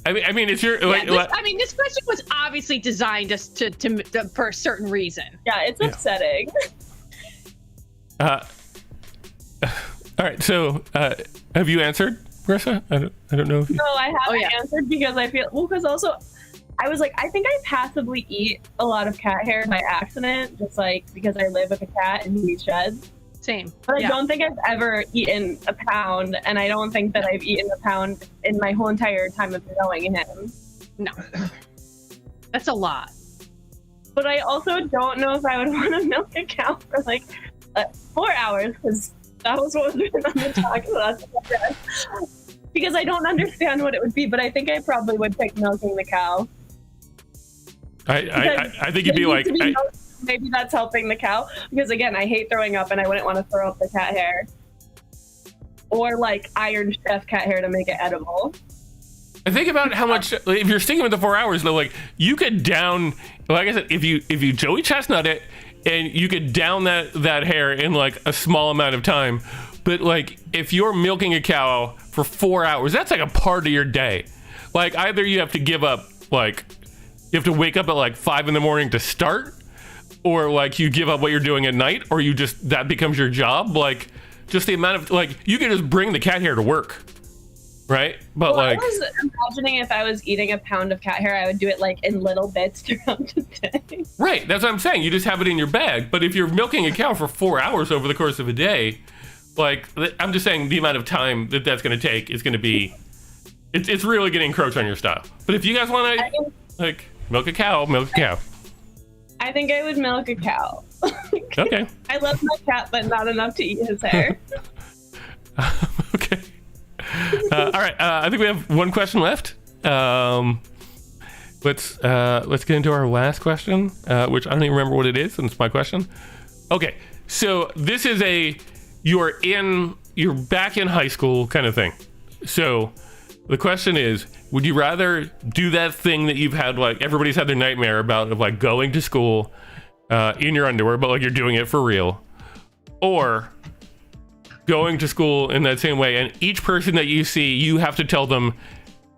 I mean, it's your Yeah, like, this question was obviously designed just to for a certain reason. yeah, it's Yeah. upsetting. all right. So, have you answered, Marissa? I don't know if you. No, I haven't Oh, yeah. answered because I feel because also I was like I think I passively eat a lot of cat hair by accident, just like because I live with a cat and he sheds. Same. But Yeah. I don't think I've ever eaten a pound, and I don't think that I've eaten a pound in my whole entire time of knowing him. No. That's a lot. But I also don't know if I would want to milk a cow for like 4 hours, because that was what was written on the talk. So that's what I read. Because I don't understand what it would be, but I think I probably would pick milking the cow. I think you'd be It like. needs to milked. Maybe that's helping the cow, because again, I hate throwing up and I wouldn't want to throw up the cat hair. Or like Iron Chef cat hair to make it edible. I think about how much if you're sticking with the 4 hours though, like you could down, like I said, if you Joey Chestnut it and you could down that hair in like a small amount of time, but like if you're milking a cow for 4 hours, that's like a part of your day. Like either you have to give up, like you have to wake up at like 5 a.m. to start, or like you give up what you're doing at night, or you just that becomes your job. Like just the amount of like you can just bring the cat hair to work. Right, but Well, like I was imagining if I was eating a pound of cat hair, I would do it like in little bits throughout the day. right, that's what I'm saying. You just have it in your bag. But if you're milking a cow for 4 hours over the course of a day, like I'm just saying, the amount of time that's going to take is going to be, it's really going to encroach on your style. But if you guys want to like milk a cow, milk a cow. I think I would milk a cow. Okay. I love my cat, but not enough to eat his hair. Okay. All right. I think we have one question left. Let's get into our last question, which I don't even remember what it is, and it's my question. Okay. So this is you're back in high school kind of thing. So the question is, would you rather do that thing that you've had, like everybody's had their nightmare about, of like going to school in your underwear, but like you're doing it for real, or going to school in that same way, and each person that you see, you have to tell them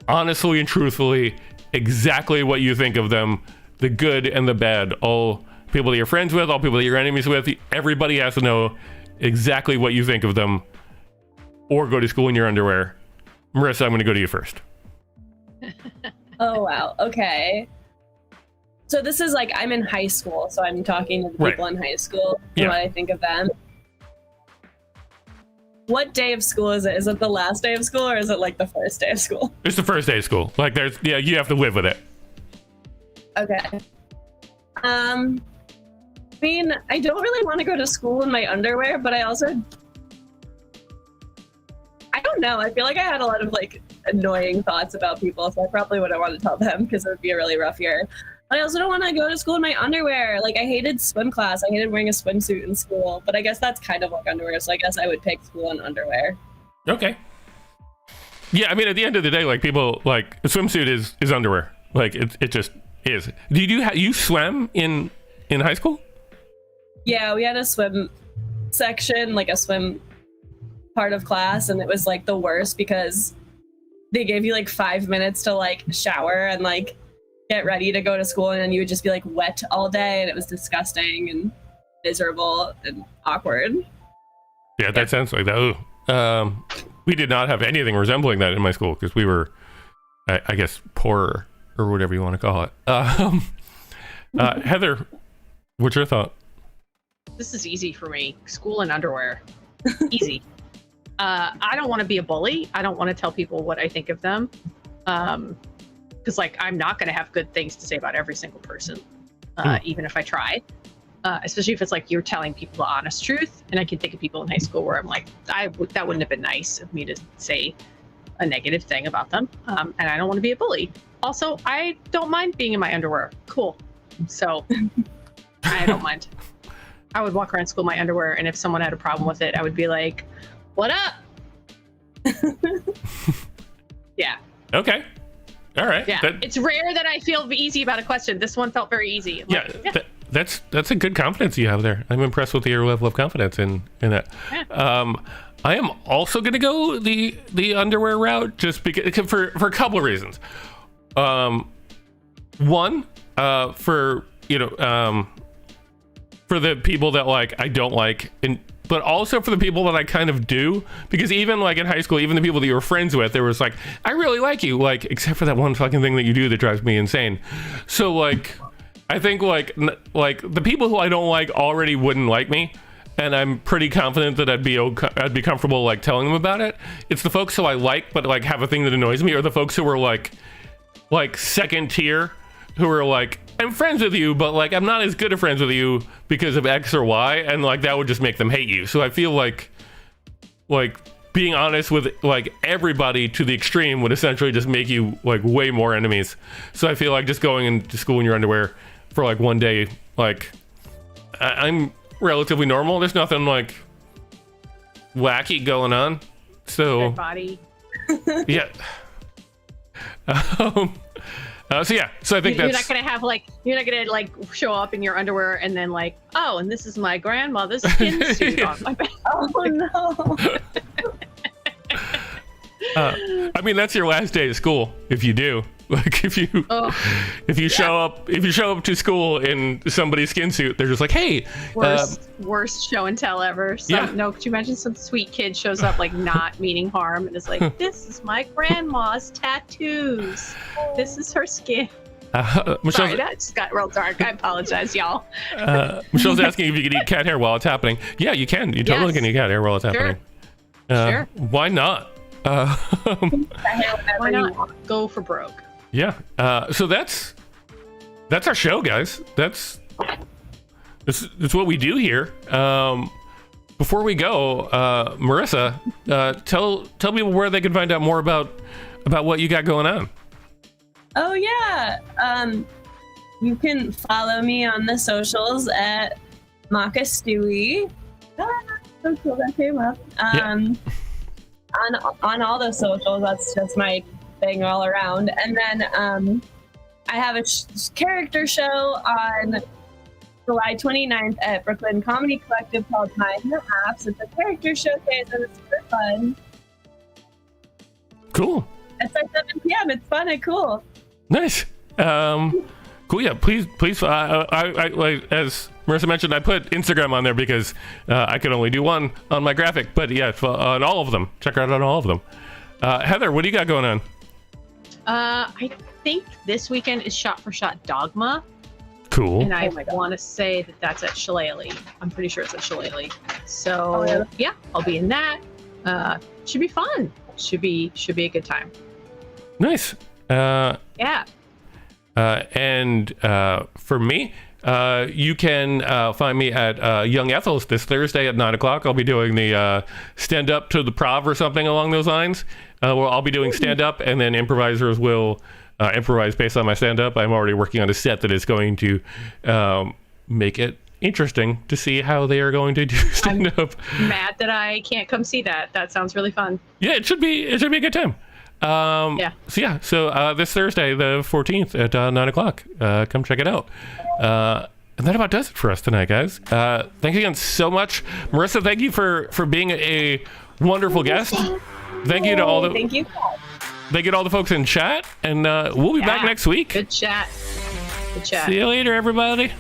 honestly and truthfully exactly what you think of them, the good and the bad, all people that you're friends with, all people that you're enemies with, everybody has to know exactly what you think of them, or go to school in your underwear. Marissa, I'm going to go to you first. Oh, wow. Okay. So this is like, I'm in high school, so I'm talking to the Right. people in high school and Yeah. what I think of them. What day of school is it? Is it the last day of school, or is it like the first day of school? It's the first day of school. Like you have to live with it. Okay. I mean, I don't really want to go to school in my underwear, but I don't know. I feel like I had a lot of like annoying thoughts about people, so I probably wouldn't want to tell them because it would be a really rough year. But I also don't want to go to school in my underwear. Like, I hated swim class. I hated wearing a swimsuit in school, but I guess that's kind of like underwear, so I guess I would pick school in underwear. Okay. Yeah, I mean, at the end of the day, like, people, like, a swimsuit is underwear. Like, it just is. Did you swam in high school? Yeah, we had a swim section, like a swim part of class, and it was like the worst because they gave you like 5 minutes to like shower and like get ready to go to school, and then you would just be like wet all day, and it was disgusting and miserable and awkward. Yeah, that sounds like that. We did not have anything resembling that in my school because we were, I guess, poorer or whatever you want to call it. Heather, what's your thought? This is easy for me. School and underwear. Easy. I don't want to be a bully. I don't want to tell people what I think of them. Because, like, I'm not going to have good things to say about every single person, even if I try. Especially if it's like you're telling people the honest truth. And I can think of people in high school where I'm like, that wouldn't have been nice of me to say a negative thing about them. And I don't want to be a bully. Also, I don't mind being in my underwear. Cool. So I don't mind. I would walk around school in my underwear, and if someone had a problem with it, I would be like, what up? Yeah. Okay. All right. Yeah. It's rare that I feel easy about a question. This one felt very easy. That's a good confidence you have there. I'm impressed with your level of confidence in that. Yeah. I am also going to go the underwear route just because for a couple of reasons. One, for the people that like I don't like, but also for the people that I kind of do, because even like in high school, even the people that you were friends with, there was like, I really like you, like, except for that one fucking thing that you do that drives me insane. So like, I think like the people who I don't like already wouldn't like me, and I'm pretty confident that I'd be comfortable like telling them about it. It's the folks who I like but like have a thing that annoys me, or the folks who are like second tier, who are like, I'm friends with you, but like I'm not as good of friends with you because of X or Y, and like that would just make them hate you. So I feel like being honest with like everybody to the extreme would essentially just make you like way more enemies. So I feel like just going into school in your underwear for like one day, like I'm relatively normal. There's nothing like wacky going on. So dead body. Yeah. So I think you're not gonna like show up in your underwear and then like, oh, and this is my grandmother's skin suit on my back. Oh no. I mean, that's your last day of school if you do. Like if you show up to school in somebody's skin suit, they're just like, hey, worst show and tell ever. No, could you imagine some sweet kid shows up like not meaning harm and is like, this is my grandma's tattoos. This is her skin. Sorry, that just got real dark. I apologize, y'all. Michelle's asking if you can eat cat hair while it's happening. Yeah, you can. You totally can eat cat hair while it's happening. Sure. Why not? Why not? Go for broke. Yeah. So that's our show, guys. That's what we do here. Before we go, Marissa, tell people where they can find out more about what you got going on. Oh yeah. You can follow me on the socials at Maka Stewie. So cool, that came up. On all the socials, that's just my thing all around. And then I have a character show on July 29th at Brooklyn Comedy Collective called Time and a Half. It's a character showcase and it's super fun. Cool. It's like 7 p.m. It's fun and cool. Nice. Cool. Yeah. Please. I like, as Marissa mentioned, I put Instagram on there because I could only do one on my graphic. But yeah, on all of them. Check her out on all of them. Heather, what do you got going on? I think this weekend is Shot for Shot Dogma. Cool. And I want to say that that's at Shillelagh. I'm pretty sure it's at Shillelagh. So yeah, I'll be in that. Should be fun. Should be a good time. Nice. Yeah. And for me, you can find me at Young Ethel's this Thursday at 9 o'clock. I'll be doing the stand up to the prov or something along those lines. Where I'll be doing stand up, and then improvisers will improvise based on my stand up. I'm already working on a set that is going to make it interesting to see how they are going to do stand up. Mad that I can't come see that. That sounds really fun. Yeah, it should be a good time. So this Thursday, the 14th at 9 o'clock, come check it out. And that about does it for us tonight, guys. Thank you again so much. Marissa, thank you for being a wonderful guest. Thank you to all the Thank you. Thank you to all the folks in chat, and we'll be back next week. Good chat. See you later, everybody.